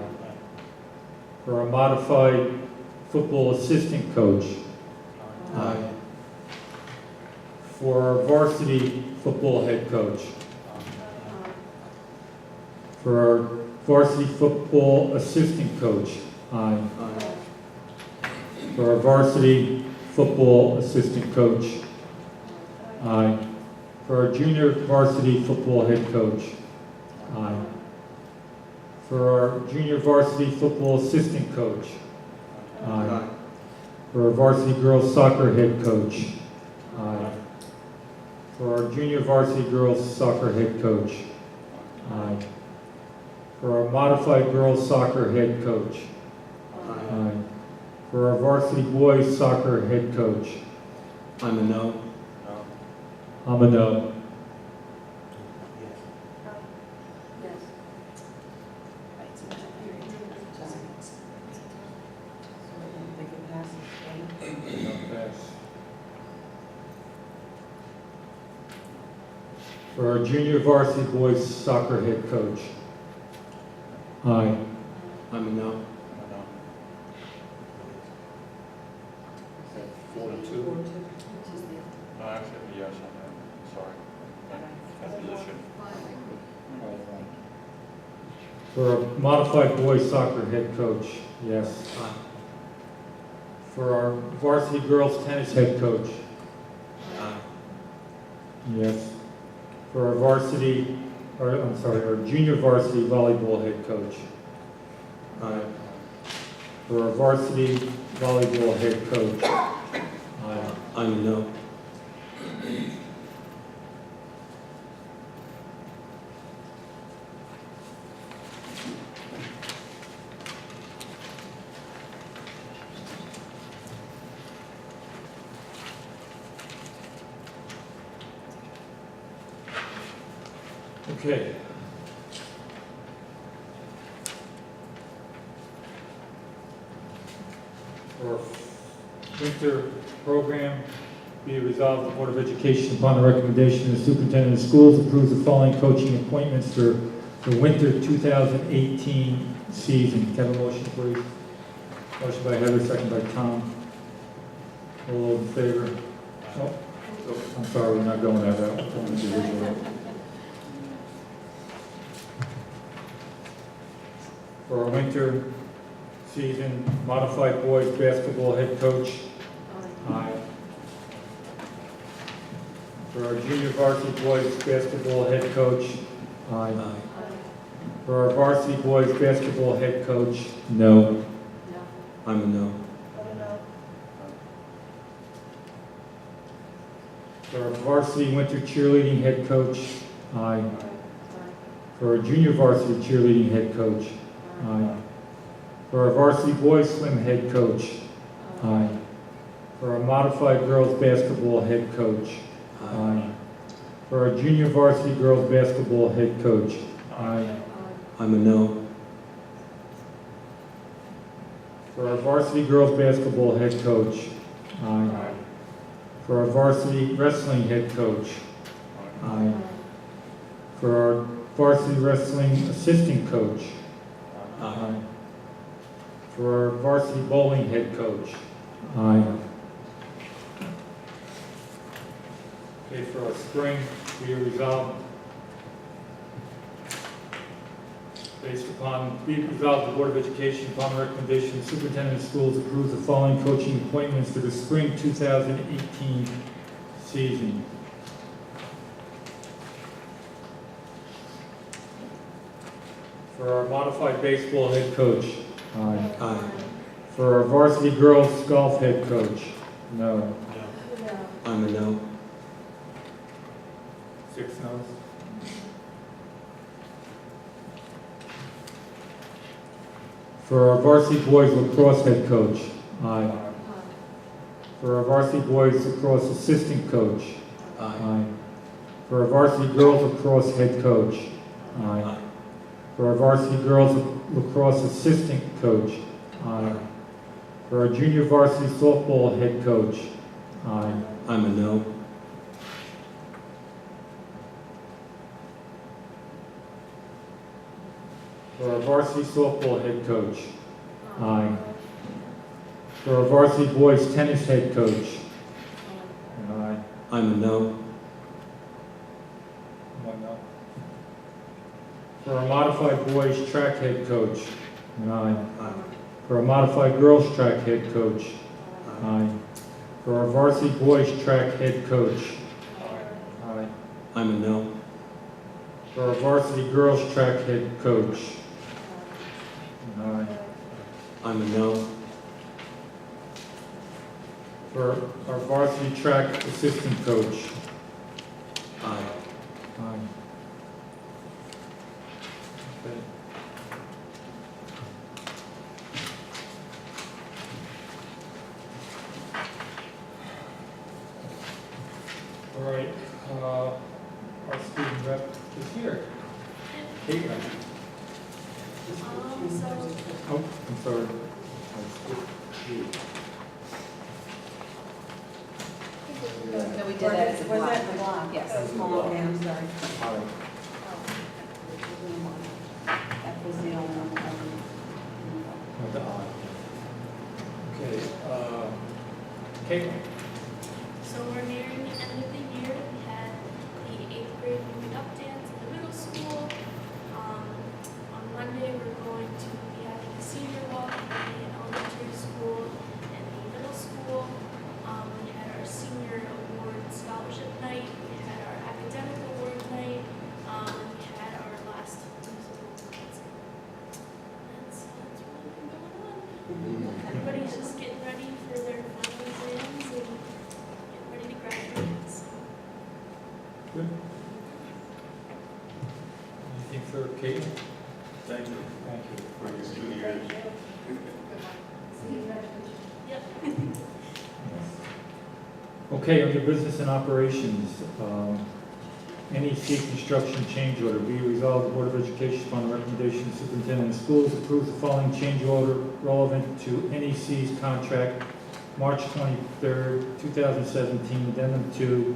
Speaker 1: For our modified football assistant coach?
Speaker 12: Aye.
Speaker 1: For our varsity football head coach? For our varsity football assistant coach? Aye. For our varsity football assistant coach? Aye. For our junior varsity football head coach? Aye. For our junior varsity football assistant coach? Aye. For our varsity girls soccer head coach? Aye. For our junior varsity girls soccer head coach? Aye. For our modified girls soccer head coach? Aye. For our varsity boys soccer head coach?
Speaker 12: I'm a no.
Speaker 1: I'm a no.
Speaker 2: Yes.
Speaker 1: For our junior varsity boys soccer head coach? Aye.
Speaker 12: I'm a no.
Speaker 10: 4 to 2? No, actually, yes on that, sorry. That position.
Speaker 1: For our modified boys soccer head coach? Yes.
Speaker 12: Aye.
Speaker 1: For our varsity girls tennis head coach?
Speaker 12: Aye.
Speaker 1: Yes. For our varsity, our junior varsity volleyball head coach?
Speaker 12: Aye.
Speaker 1: For our varsity volleyball head coach? Aye.
Speaker 12: I'm a no.
Speaker 1: Okay. For our winter program, be it resolved, the Board of Education, upon the recommendation of the Superintendent of Schools, approves the following coaching appointments for the winter 2018 season. Can I have a motion, please? Motion by Heather, second by Tom. All those in favor? Oh, I'm sorry, we're not going that route. We're going individually. For our winter season, modified boys basketball head coach? Aye. For our junior varsity boys basketball head coach? Aye. For our varsity boys basketball head coach? No.
Speaker 12: I'm a no.
Speaker 1: For our varsity winter cheerleading head coach? Aye. For our junior varsity cheerleading head coach? Aye. For our varsity boys swim head coach? Aye. For our modified girls basketball head coach? Aye. For our junior varsity girls basketball head coach? Aye.
Speaker 12: I'm a no.
Speaker 1: For our varsity girls basketball head coach? Aye. For our varsity wrestling head coach? Aye. For our varsity wrestling assistant coach? Aye. For our varsity bowling head coach? Aye. Okay, for our spring, we resolved Based upon, be it resolved, the Board of Education, upon the recommendation of the Superintendent of Schools, approves the following coaching appointments for the spring 2018 season. For our modified baseball head coach, aye.
Speaker 12: Aye.
Speaker 1: For our varsity girls golf head coach, no.
Speaker 12: I'm a no.
Speaker 1: 6 noes. For our varsity boys lacrosse head coach, aye. For our varsity boys lacrosse assistant coach,
Speaker 12: Aye.
Speaker 1: For our varsity girls lacrosse head coach, aye. For our varsity girls lacrosse assistant coach, aye. For our junior varsity softball head coach, aye.
Speaker 12: I'm a no.
Speaker 1: For our varsity softball head coach, aye. For our varsity boys tennis head coach, aye.
Speaker 12: I'm a no.
Speaker 1: 1 no. For our modified boys track head coach, aye.
Speaker 12: Aye.
Speaker 1: For our modified girls track head coach, aye. For our varsity boys track head coach, aye.
Speaker 12: I'm a no.
Speaker 1: For our varsity girls track head coach, aye.
Speaker 12: I'm a no.
Speaker 1: For our varsity track assistant coach,
Speaker 12: Aye.
Speaker 1: aye. Okay. All right, our student rep is here. Caitlin. Oh, I'm sorry.
Speaker 2: No, we did that as a
Speaker 9: Was
Speaker 2: block.
Speaker 9: that the block?
Speaker 2: Yes.
Speaker 9: Oh, okay, I'm sorry.
Speaker 1: All right.
Speaker 9: That was the only one.
Speaker 1: With the eye. Okay, Caitlin.
Speaker 6: So we're nearing the end of the year. We had the 8th grade moving up dance in the middle school. On Monday, we're going to be having a senior walk in the elementary school and the middle school. We had our senior award scholarship night. We had our academic award night. And we had our last musical dance. That's really been going on. Everybody's just getting ready for their final exams and getting ready to graduate. So.
Speaker 1: Good. Anything for Caitlin?
Speaker 10: Thank you
Speaker 1: Thank you.
Speaker 10: for your 2 years.
Speaker 6: Yep.
Speaker 1: Okay, under business and operations, NEC construction change order. Be resolved, the Board of Education, upon the recommendation of the Superintendent of Schools, approves the following change order relevant to NEC's contract, March 23rd, 2017, addendum to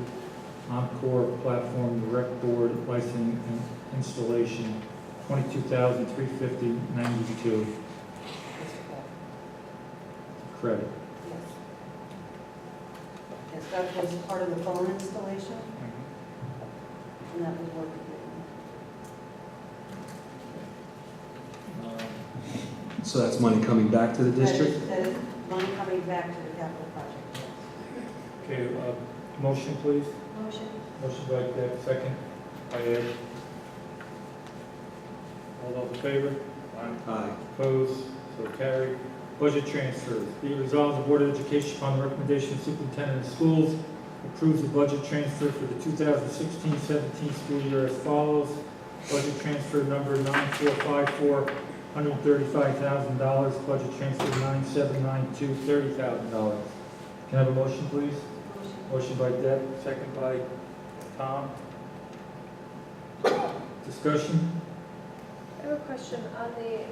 Speaker 1: Encore Platform Direct Board licensing and installation, $22,350.92. Credit.
Speaker 9: Yes, that was part of the phone installation, and that was what we
Speaker 12: So that's money coming back to the
Speaker 9: did.
Speaker 12: district?
Speaker 9: That is money coming back to the capital project.
Speaker 1: Okay, motion, please.
Speaker 9: Motion.
Speaker 1: Motion by Deb, second by Ed. All those in favor?
Speaker 12: Aye.
Speaker 1: Opposed? So carried. Budget transfers. Be it resolved, the Board of Education, upon the recommendation of the Superintendent of Schools, approves the budget transfer for the 2016-17 school year as follows. Budget transfer number 9454, $135,000. Budget transfer 9792, $30,000. Can I have a motion, please? Motion by Deb, second by Tom. Discussion?
Speaker 11: I have a question on the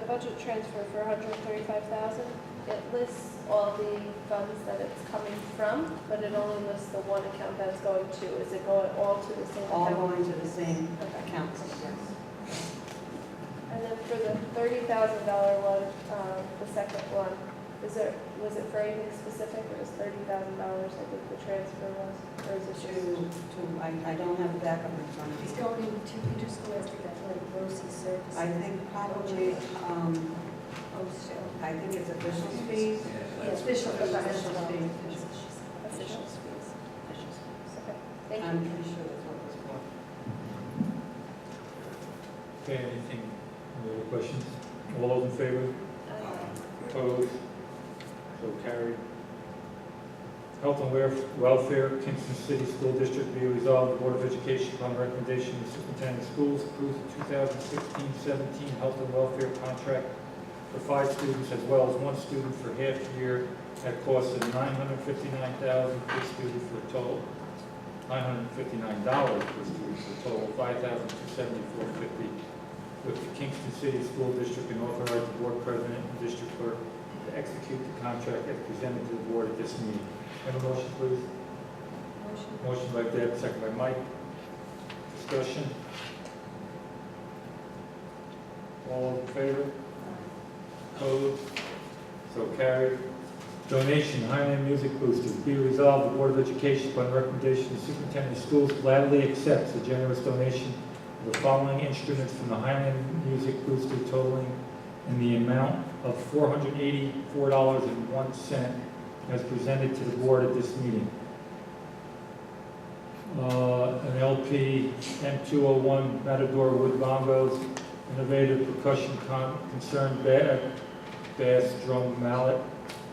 Speaker 11: budget transfer for $135,000. It lists all the funds that it's coming from, but it only lists the one account that it's going to. Is it going all to the same
Speaker 9: All
Speaker 11: account?
Speaker 9: going to the same accounts, yes.
Speaker 11: And then for the $30,000 one, the second one, Was it for anything specific, or was $30,000, I think the transfer was, or is it just?
Speaker 9: I don't have the backup in front of
Speaker 2: He's
Speaker 9: me.
Speaker 2: going to interscholastic athletic grocery services.
Speaker 9: I think probably, I think it's official fees.
Speaker 2: Official fees.
Speaker 9: Official fees.
Speaker 11: Officials fees. Okay, thank
Speaker 9: I'm
Speaker 11: you.
Speaker 9: pretty sure that's what it was for.
Speaker 1: Okay, anything, any other questions? All those in favor? Opposed? So carried. Health and Welfare, Kingston City School District, be resolved, the Board of Education, upon the recommendation of the Superintendent of Schools, approves the 2016-17 Health and Welfare contract for 5 students as well as 1 student for half year at a cost of $959,000 per student for a total, $959 per student for a total of $5,274.50 with the Kingston City School District, and authorize the board president and district clerk to execute the contract as presented to the board at this meeting. Have a motion, please? Motion by Deb, second by Mike. Discussion? All in favor? Opposed? So carried. Donation, Highland Music Boosters. Be resolved, the Board of Education, upon recommendation of the Superintendent of Schools, gladly accepts a generous donation of the following instruments from the Highland Music Booster totaling in the amount of $484.01 as presented to the board at this meeting. An LP M201 Matador wood bongos, innovative percussion concerned bass drum mallet,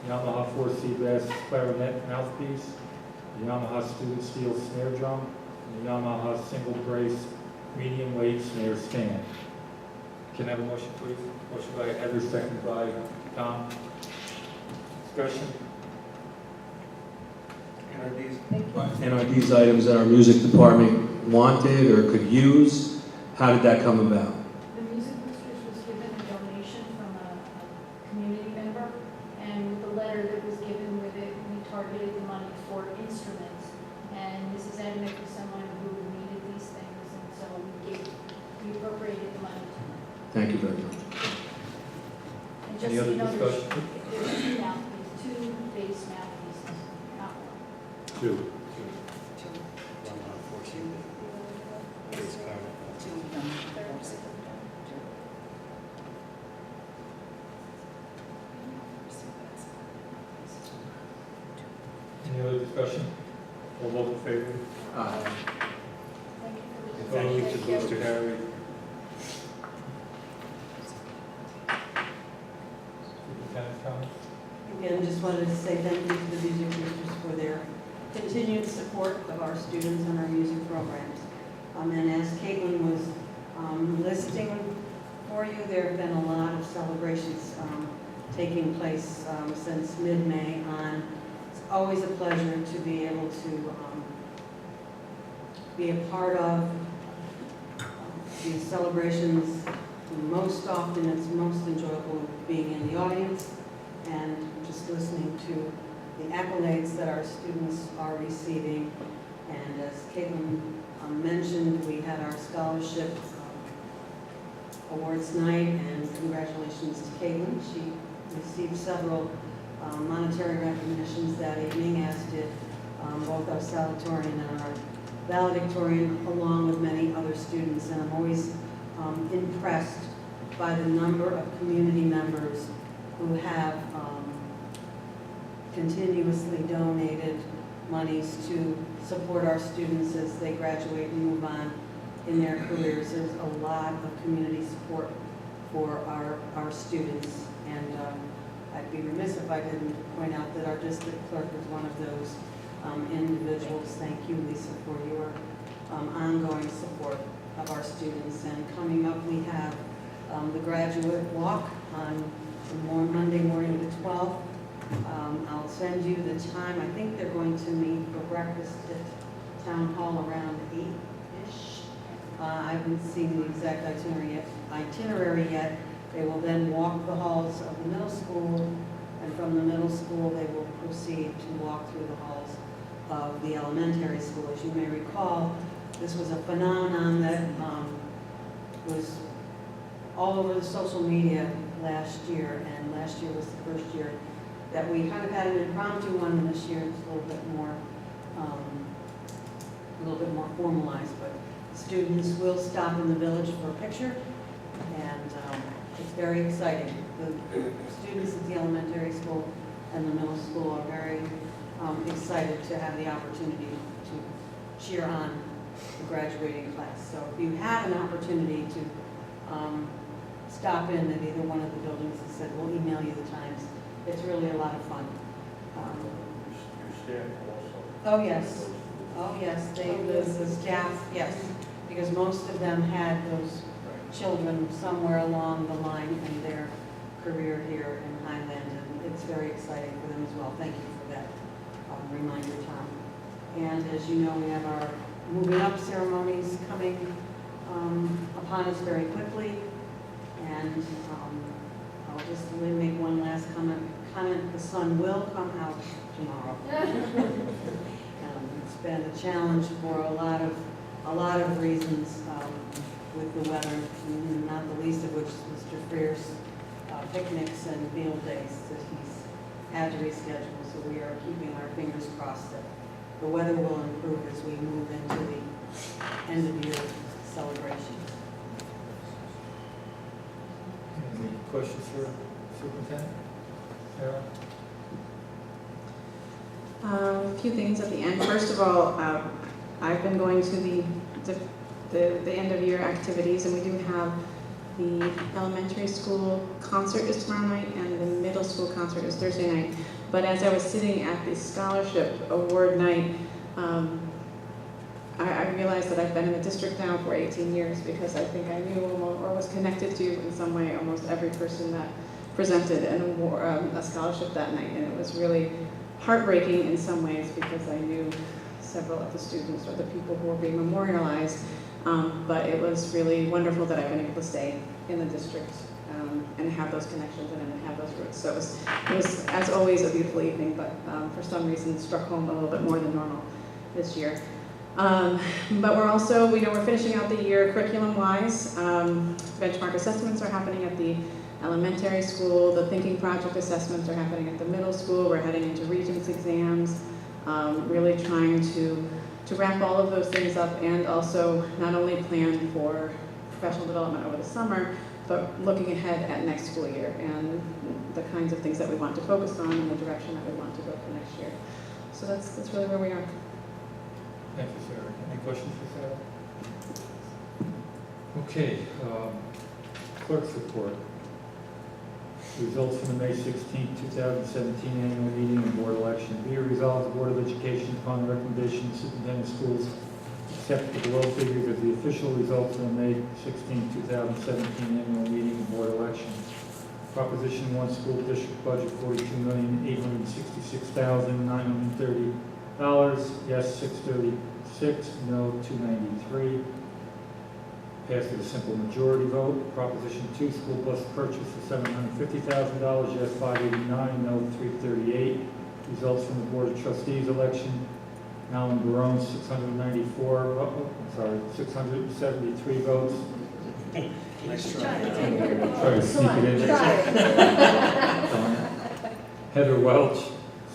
Speaker 1: Yamaha 4C bass clarinet mouthpiece, Yamaha student steel snare drum, and Yamaha single brace medium weight snare stand. Can I have a motion, please? Motion by Heather, second by Tom. Discussion?
Speaker 12: And are these items that our music department wanted or could use? How did that come about?
Speaker 13: The Music Boosters was given a donation from a community member, and with the letter that was given with it, we targeted the money for instruments. And Mrs. Ednick was someone who needed these things, and so we appropriated the money to her.
Speaker 12: Thank you very much.
Speaker 13: And just
Speaker 1: Any
Speaker 13: so
Speaker 1: other
Speaker 13: you know,
Speaker 1: discussion?
Speaker 13: there's 2 mouthpieces, 2 bass mouthpieces, not 1.
Speaker 1: Two. Any other discussion? All those in favor?
Speaker 12: Aye.
Speaker 11: Thank you for the
Speaker 1: Opposed?
Speaker 11: Thank
Speaker 1: Opposed
Speaker 11: you.
Speaker 1: to carry. Superintendent's comments?
Speaker 9: Again, just wanted to say thank you to the Music Boosters for their continued support of our students and our music programs. And as Caitlin was listing for you, there have been a lot of celebrations taking place since mid-May on. It's always a pleasure to be able to be a part of these celebrations. Most often, it's most enjoyable being in the audience and just listening to the accolades that our students are receiving. And as Caitlin mentioned, we had our scholarship awards night, and congratulations to Caitlin. She received several monetary recognitions that evening, as did both our salutatorian and our valedictorian, along with many other students. And I'm always impressed by the number of community members who have continuously donated monies to support our students as they graduate and move on in their careers. There's a lot of community support for our students, and I'd be remiss if I didn't point out that our district clerk is one of those individuals. Thank you, Lisa, for your ongoing support of our students. And coming up, we have the graduate walk on Monday morning, the 12th. I'll send you the time. I think they're going to meet for breakfast at Town Hall around 8-ish. I haven't seen the exact itinerary yet. They will then walk the halls of the middle school, and from the middle school, they will proceed to walk through the halls of the elementary school. As you may recall, this was a phenomenon that was all over the social media last year, and last year was the first year that we kind of had an impromptu one this year. It's a little bit more formalized, but students will stop in the village for a picture, and it's very exciting. The students at the elementary school and the middle school are very excited to have the opportunity to cheer on the graduating class. So if you have an opportunity to stop in at either one of the buildings, and said, we'll email you the times. It's really a lot of fun.
Speaker 10: Your staff also.
Speaker 9: Oh, yes. Oh, yes, the staff, yes, because most of them had those children somewhere along the line in their career here in Highland, and it's very exciting for them as well. Thank you for that reminder, Tom. And as you know, we have our moving up ceremonies coming upon us very quickly, and I'll just make one last comment. The sun will come out tomorrow. It's been a challenge for a lot of reasons with the weather, not the least of which is Mr. Freer's picnics and field days that he's had to reschedule. So we are keeping our fingers crossed that the weather will improve as we move into the end of year celebrations.
Speaker 1: Any questions for Superintendent? Sarah?
Speaker 14: A few things at the end. First of all, I've been going to the end of year activities, and we do have the elementary school concert is tomorrow night, and the middle school concert is Thursday night. But as I was sitting at the scholarship award night, I realized that I've been in the district now for 18 years, because I think I knew or was connected to in some way almost every person that presented an award, a scholarship that night, and it was really heartbreaking in some ways because I knew several of the students or the people who were being memorialized, but it was really wonderful that I've been able to stay in the district and have those connections and have those roots. So it was, as always, a beautiful evening, but for some reason struck home a little bit more than normal this year. But we're also, we're finishing out the year curriculum-wise. Benchmark assessments are happening at the elementary school. The thinking project assessments are happening at the middle school. We're heading into Regents exams, really trying to wrap all of those things up, and also not only plan for professional development over the summer, but looking ahead at next school year and the kinds of things that we want to focus on and the direction that we want to go for next year. So that's really where we are.
Speaker 1: Thank you, Sarah. Any questions for Sarah? Okay, clerk's report. Results from the May 16, 2017 annual meeting and board election. Be it resolved, the Board of Education, upon the recommendation of the superintendent of schools, accept the below figures as the official results from the May 16, 2017 annual meeting and board election. Proposition 1, school district budget $42,866,930. Yes, 636. No, 293. Passed with a simple majority vote. Proposition 2, school bus purchase for $750,000. Yes, 589. No, 338. Results from the Board of Trustees election. Alan Barone, 673 votes.
Speaker 5: Nice try.
Speaker 1: Try to sneak it in there. Heather Welch,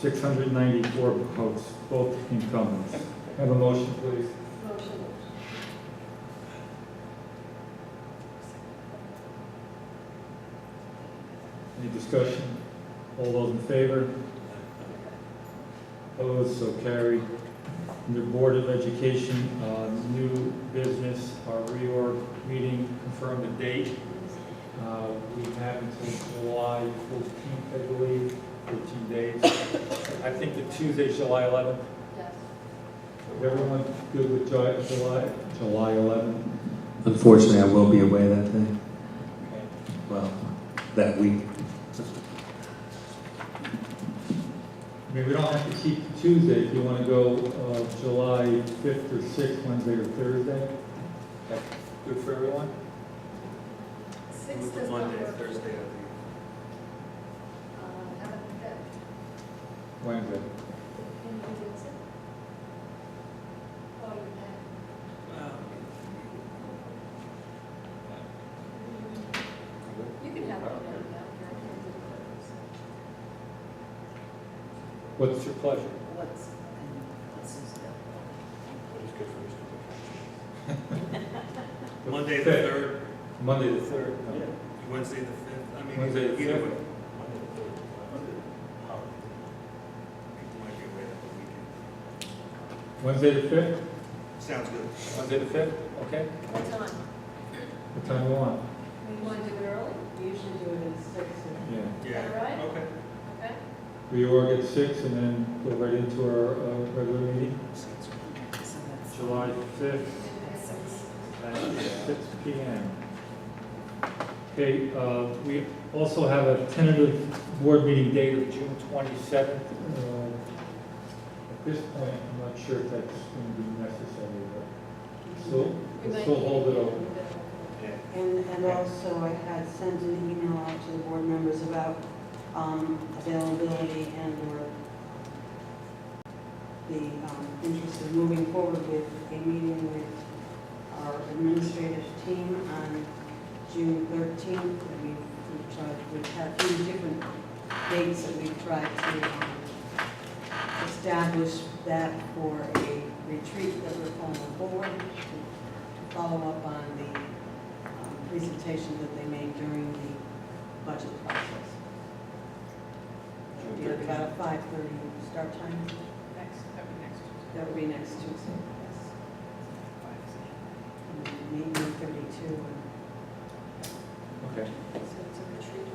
Speaker 1: 694 votes, both incumbents. Have a motion, please. Any discussion? All those in favor? Opposed, so carried. Under Board of Education, new business, our reorg meeting, confirmed the date. We have until July 14th, I believe, 14 days. I think the Tuesday, July 11th.
Speaker 13: Yes.
Speaker 1: Is everyone good with July 11th?
Speaker 12: Unfortunately, I will be away that day.
Speaker 1: Okay.
Speaker 12: Well, that week.
Speaker 1: I mean, we don't have to keep Tuesday if you want to go July 5th or 6th, Wednesday or Thursday. That's good for everyone?
Speaker 11: 6th does not work.
Speaker 10: Thursday.
Speaker 13: How about the 5th?
Speaker 1: Wednesday.
Speaker 13: Can you do the 6th? Oh, you can. You can have it.
Speaker 1: What's your pleasure?
Speaker 10: What is good for Mr.
Speaker 15: Monday the
Speaker 1: Fifth.
Speaker 15: 3rd,
Speaker 1: Monday the 3rd?
Speaker 15: Yeah. Wednesday the 5th, I mean,
Speaker 1: Wednesday the
Speaker 15: either
Speaker 1: 5th.
Speaker 15: way. People might be away that weekend.
Speaker 1: Wednesday the 5th?
Speaker 15: Sounds good.
Speaker 1: Wednesday the 5th, okay.
Speaker 2: What time?
Speaker 1: What time do you want?
Speaker 2: We want to do it early?
Speaker 9: We usually do it at 6.
Speaker 1: Yeah.
Speaker 2: Is that right?
Speaker 15: Okay.
Speaker 2: Okay.
Speaker 1: Reorg at 6 and then go right into our regular meeting, July 5th at 6 p.m. Okay, we also have a tentative board meeting date of June 27th. At this point, I'm not sure if that's going to be necessary, but we'll still hold it open.
Speaker 9: And also, I had sent an email out to the board members about availability and/or the interest of moving forward with a meeting with our administrative team on June 13th. We've had a few different dates that we've tried to establish that for a retreat that we're calling forward to follow up on the presentation that they made during the budget process. It'll be about a 5:30 start time. That would be next Tuesday, yes. And maybe 32.
Speaker 1: Okay.
Speaker 2: So it's a retreat.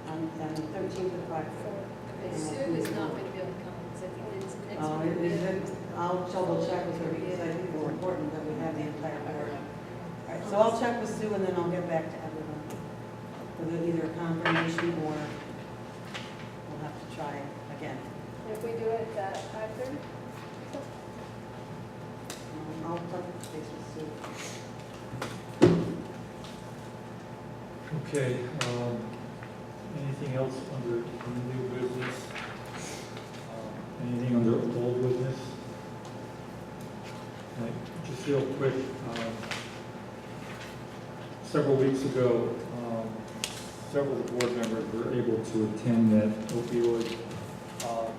Speaker 9: On the 13th at 5:30.
Speaker 2: Okay, Sue is not going to be able to come because I think it's next week.
Speaker 9: I'll double check with her because I think it's important that we have the entire board. All right, so I'll check with Sue and then I'll get back to everyone with either a confirmation or we'll have to try again.
Speaker 11: If we do it at 5:30?
Speaker 9: I'll touch base with Sue.
Speaker 1: Okay, anything else under new business? Anything under old business? Just real quick, several weeks ago, several board members were able to attend that opioid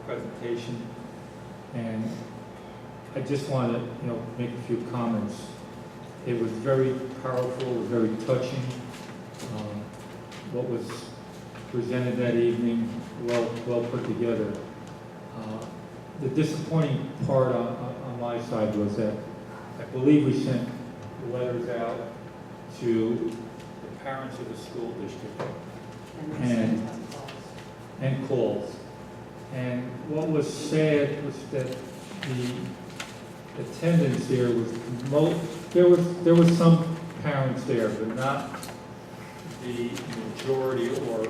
Speaker 1: presentation, and I just want to, make a few comments. It was very powerful, it was very touching. What was presented that evening, well put together. The disappointing part on my side was that I believe we sent letters out to the parents of the school district and calls. And what was sad was that the attendance there was there was some parents there, but not the majority or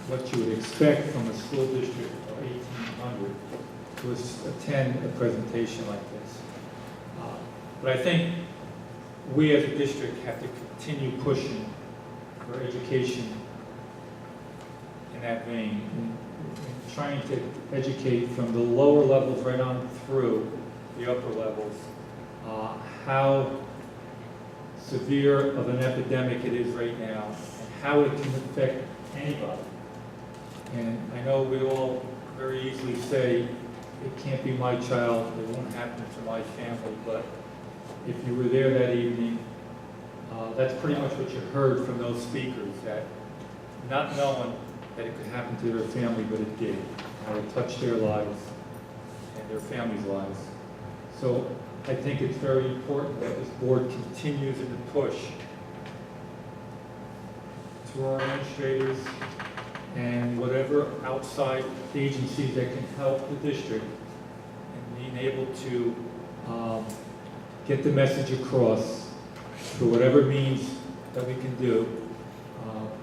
Speaker 1: what you would expect from a school district of 1,800 to attend a presentation like this. But I think we as a district have to continue pushing for education in that vein, and trying to educate from the lower levels right on through the upper levels, how severe of an epidemic it is right now, and how it can affect anybody. And I know we all very easily say, it can't be my child, it won't happen to my family, but if you were there that evening, that's pretty much what you heard from those speakers, that not knowing that it could happen to their family, but it did, how it touched their lives and their families' lives. So I think it's very important that this board continues in the push to our administrators and whatever outside agencies that can help the district in being able to get the message across through whatever means that we can do,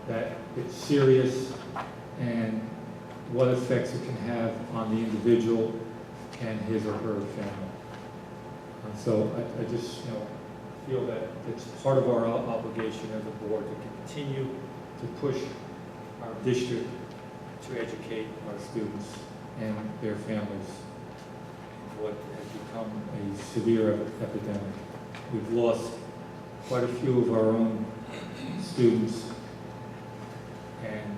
Speaker 1: that it's serious and what effects it can have on the individual and his or her family. So I just feel that it's part of our obligation as a board to continue to push our district to educate our students and their families in what has become a severe epidemic. We've lost quite a few of our own students, and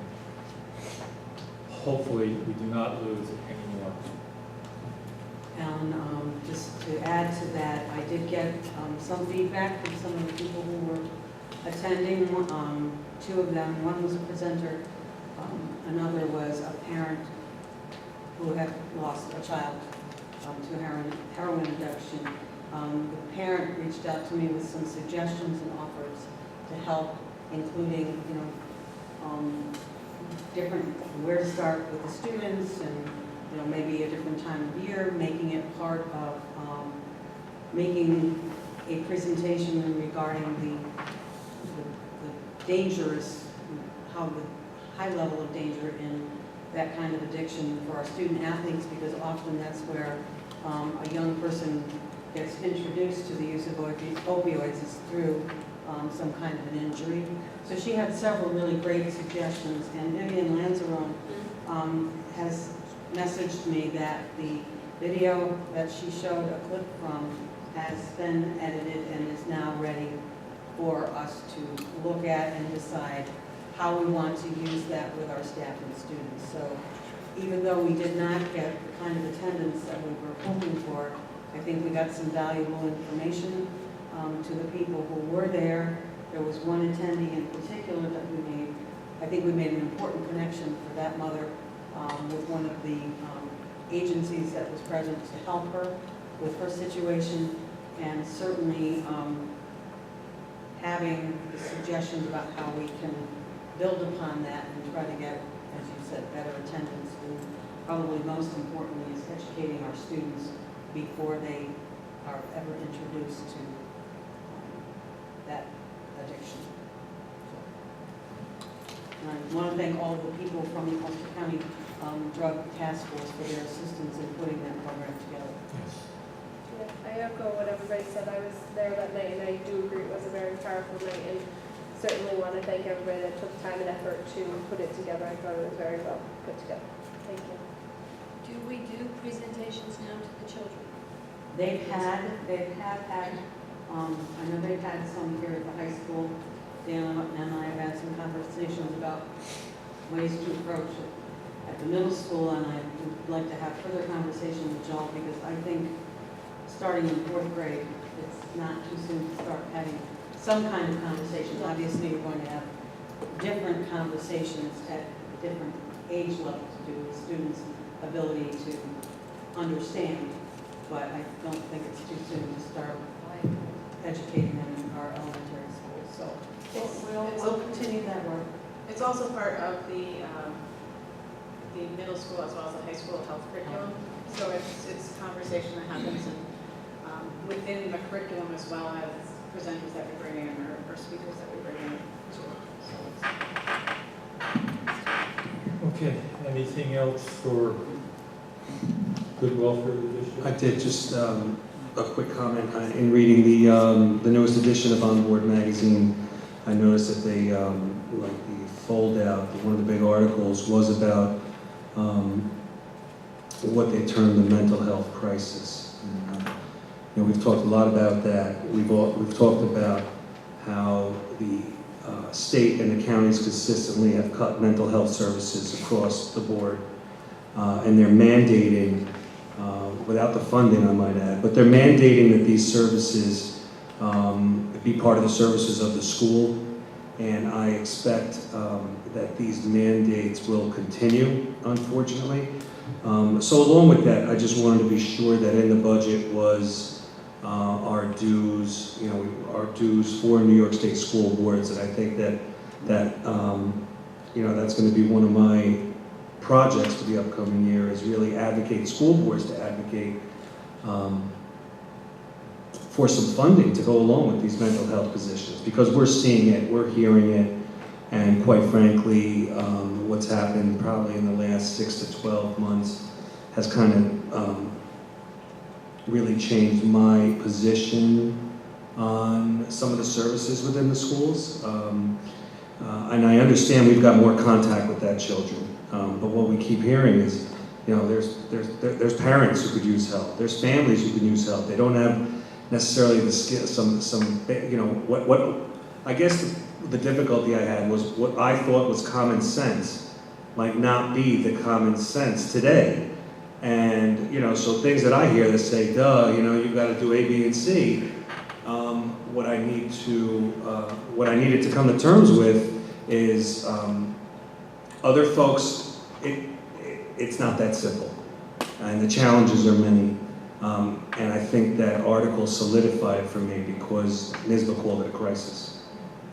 Speaker 1: hopefully we do not lose any more.
Speaker 9: And just to add to that, I did get some feedback from some of the people who were attending. Two of them, one was a presenter, another was a parent who had lost a child to heroin addiction. The parent reached out to me with some suggestions and offers to help, including, different, where to start with the students and, maybe a different time of year, making it part of, making a presentation regarding the dangers, how the high level of danger in that kind of addiction for our student athletes, because often that's where a young person gets introduced to the use of opioids is through some kind of an injury. So she had several really great suggestions, and Vivian Lanzarone has messaged me that the video that she showed a clip from has been edited and is now ready for us to look at and decide how we want to use that with our staff and students. So even though we did not get the kind of attendance that we were hoping for, I think we got some valuable information to the people who were there. There was one attendee in particular that I think we made an important connection for that mother with one of the agencies that was present to help her with her situation, and certainly having suggestions about how we can build upon that and try to get, as you said, better attendance. And probably most importantly is educating our students before they are ever introduced to that addiction. And I want to thank all of the people from the Ulster County Drug Task Force for their assistance in putting that program together.
Speaker 1: Yes.
Speaker 11: Yeah, I echo what everybody said. I was there that night, and I do agree it was a very powerful night, and certainly want to thank everybody that took time and effort to put it together. I thought it was very well put together. Thank you.
Speaker 6: Do we do presentations now to the children?
Speaker 9: They have had, I know they've had some here at the high school. Dan and I have had some conversations about ways to approach it at the middle school, and I would like to have further conversation with Joel, because I think starting in 4th grade, it's not too soon to start having some kind of conversation. Obviously, we're going to have different conversations at different age levels to do with students' ability to understand, but I don't think it's too soon to start educating them in our elementary schools. So we'll continue that work.
Speaker 14: It's also part of the middle school as well as the high school health curriculum. So it's a conversation that happens within the curriculum as well as presenters that we bring in or speakers that we bring in to it.
Speaker 1: Okay, anything else for good welfare of the district?
Speaker 12: I did just a quick comment. In reading the newest edition of On Board magazine, I noticed that they, like the fold out, one of the big articles was about what they termed the mental health crisis. And, we've talked a lot about that. We've talked about how the state and the counties consistently have cut mental health services across the board, and they're mandating, without the funding I might add, but they're mandating that these services be part of the services of the school, and I expect that these mandates will continue, unfortunately. So along with that, I just wanted to be sure that in the budget was our dues, our dues for New York State school boards, and I think that that's going to be one of my projects for the upcoming year, is really advocate school boards to advocate for some funding to go along with these mental health positions, because we're seeing it, we're hearing it, and quite frankly, what's happened probably in the last 6 to 12 months has kind of really changed my position on some of the services within the schools. And I understand we've got more contact with that children, but what we keep hearing is, there's parents who could use help, there's families who could use help. They don't have necessarily the skill, what I guess the difficulty I had was what I thought was common sense might not be the common sense today. And, so things that I hear that say, duh, you've got to do A, B, and C. What I needed to come to terms with is other folks, it's not that simple. And the challenges are many. And I think that article solidified it for me because NISBA called it a crisis.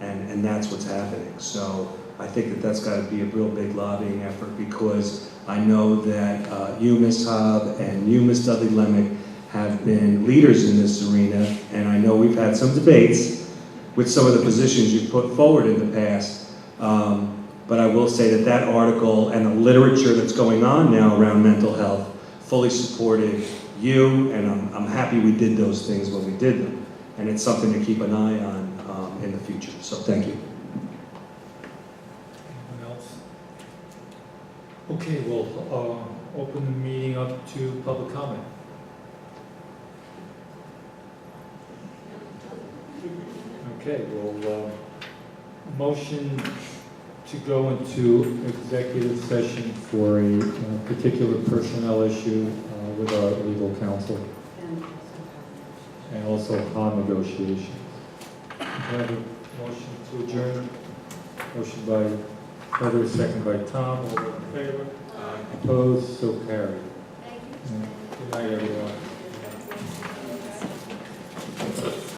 Speaker 12: And that's what's happening. So I think that that's got to be a real big lobbying effort because I know that you, Ms. Hobb, and you, Ms. Dudley Lemick, have been leaders in this arena, and I know we've had some debates with some of the positions you've put forward in the past. But I will say that that article and the literature that's going on now around mental health fully supported you, and I'm happy we did those things when we did them. And it's something to keep an eye on in the future. So thank you.
Speaker 1: Anyone else? Okay, we'll open the meeting up to public comment. Okay, we'll motion to go into executive session for a particular personnel issue with our legal counsel and also HON negotiations. Do I have a motion to adjourn? Motion by Heather, second by Tom. All in favor? Opposed? So carried.
Speaker 6: Thank you.
Speaker 1: Good night, everyone.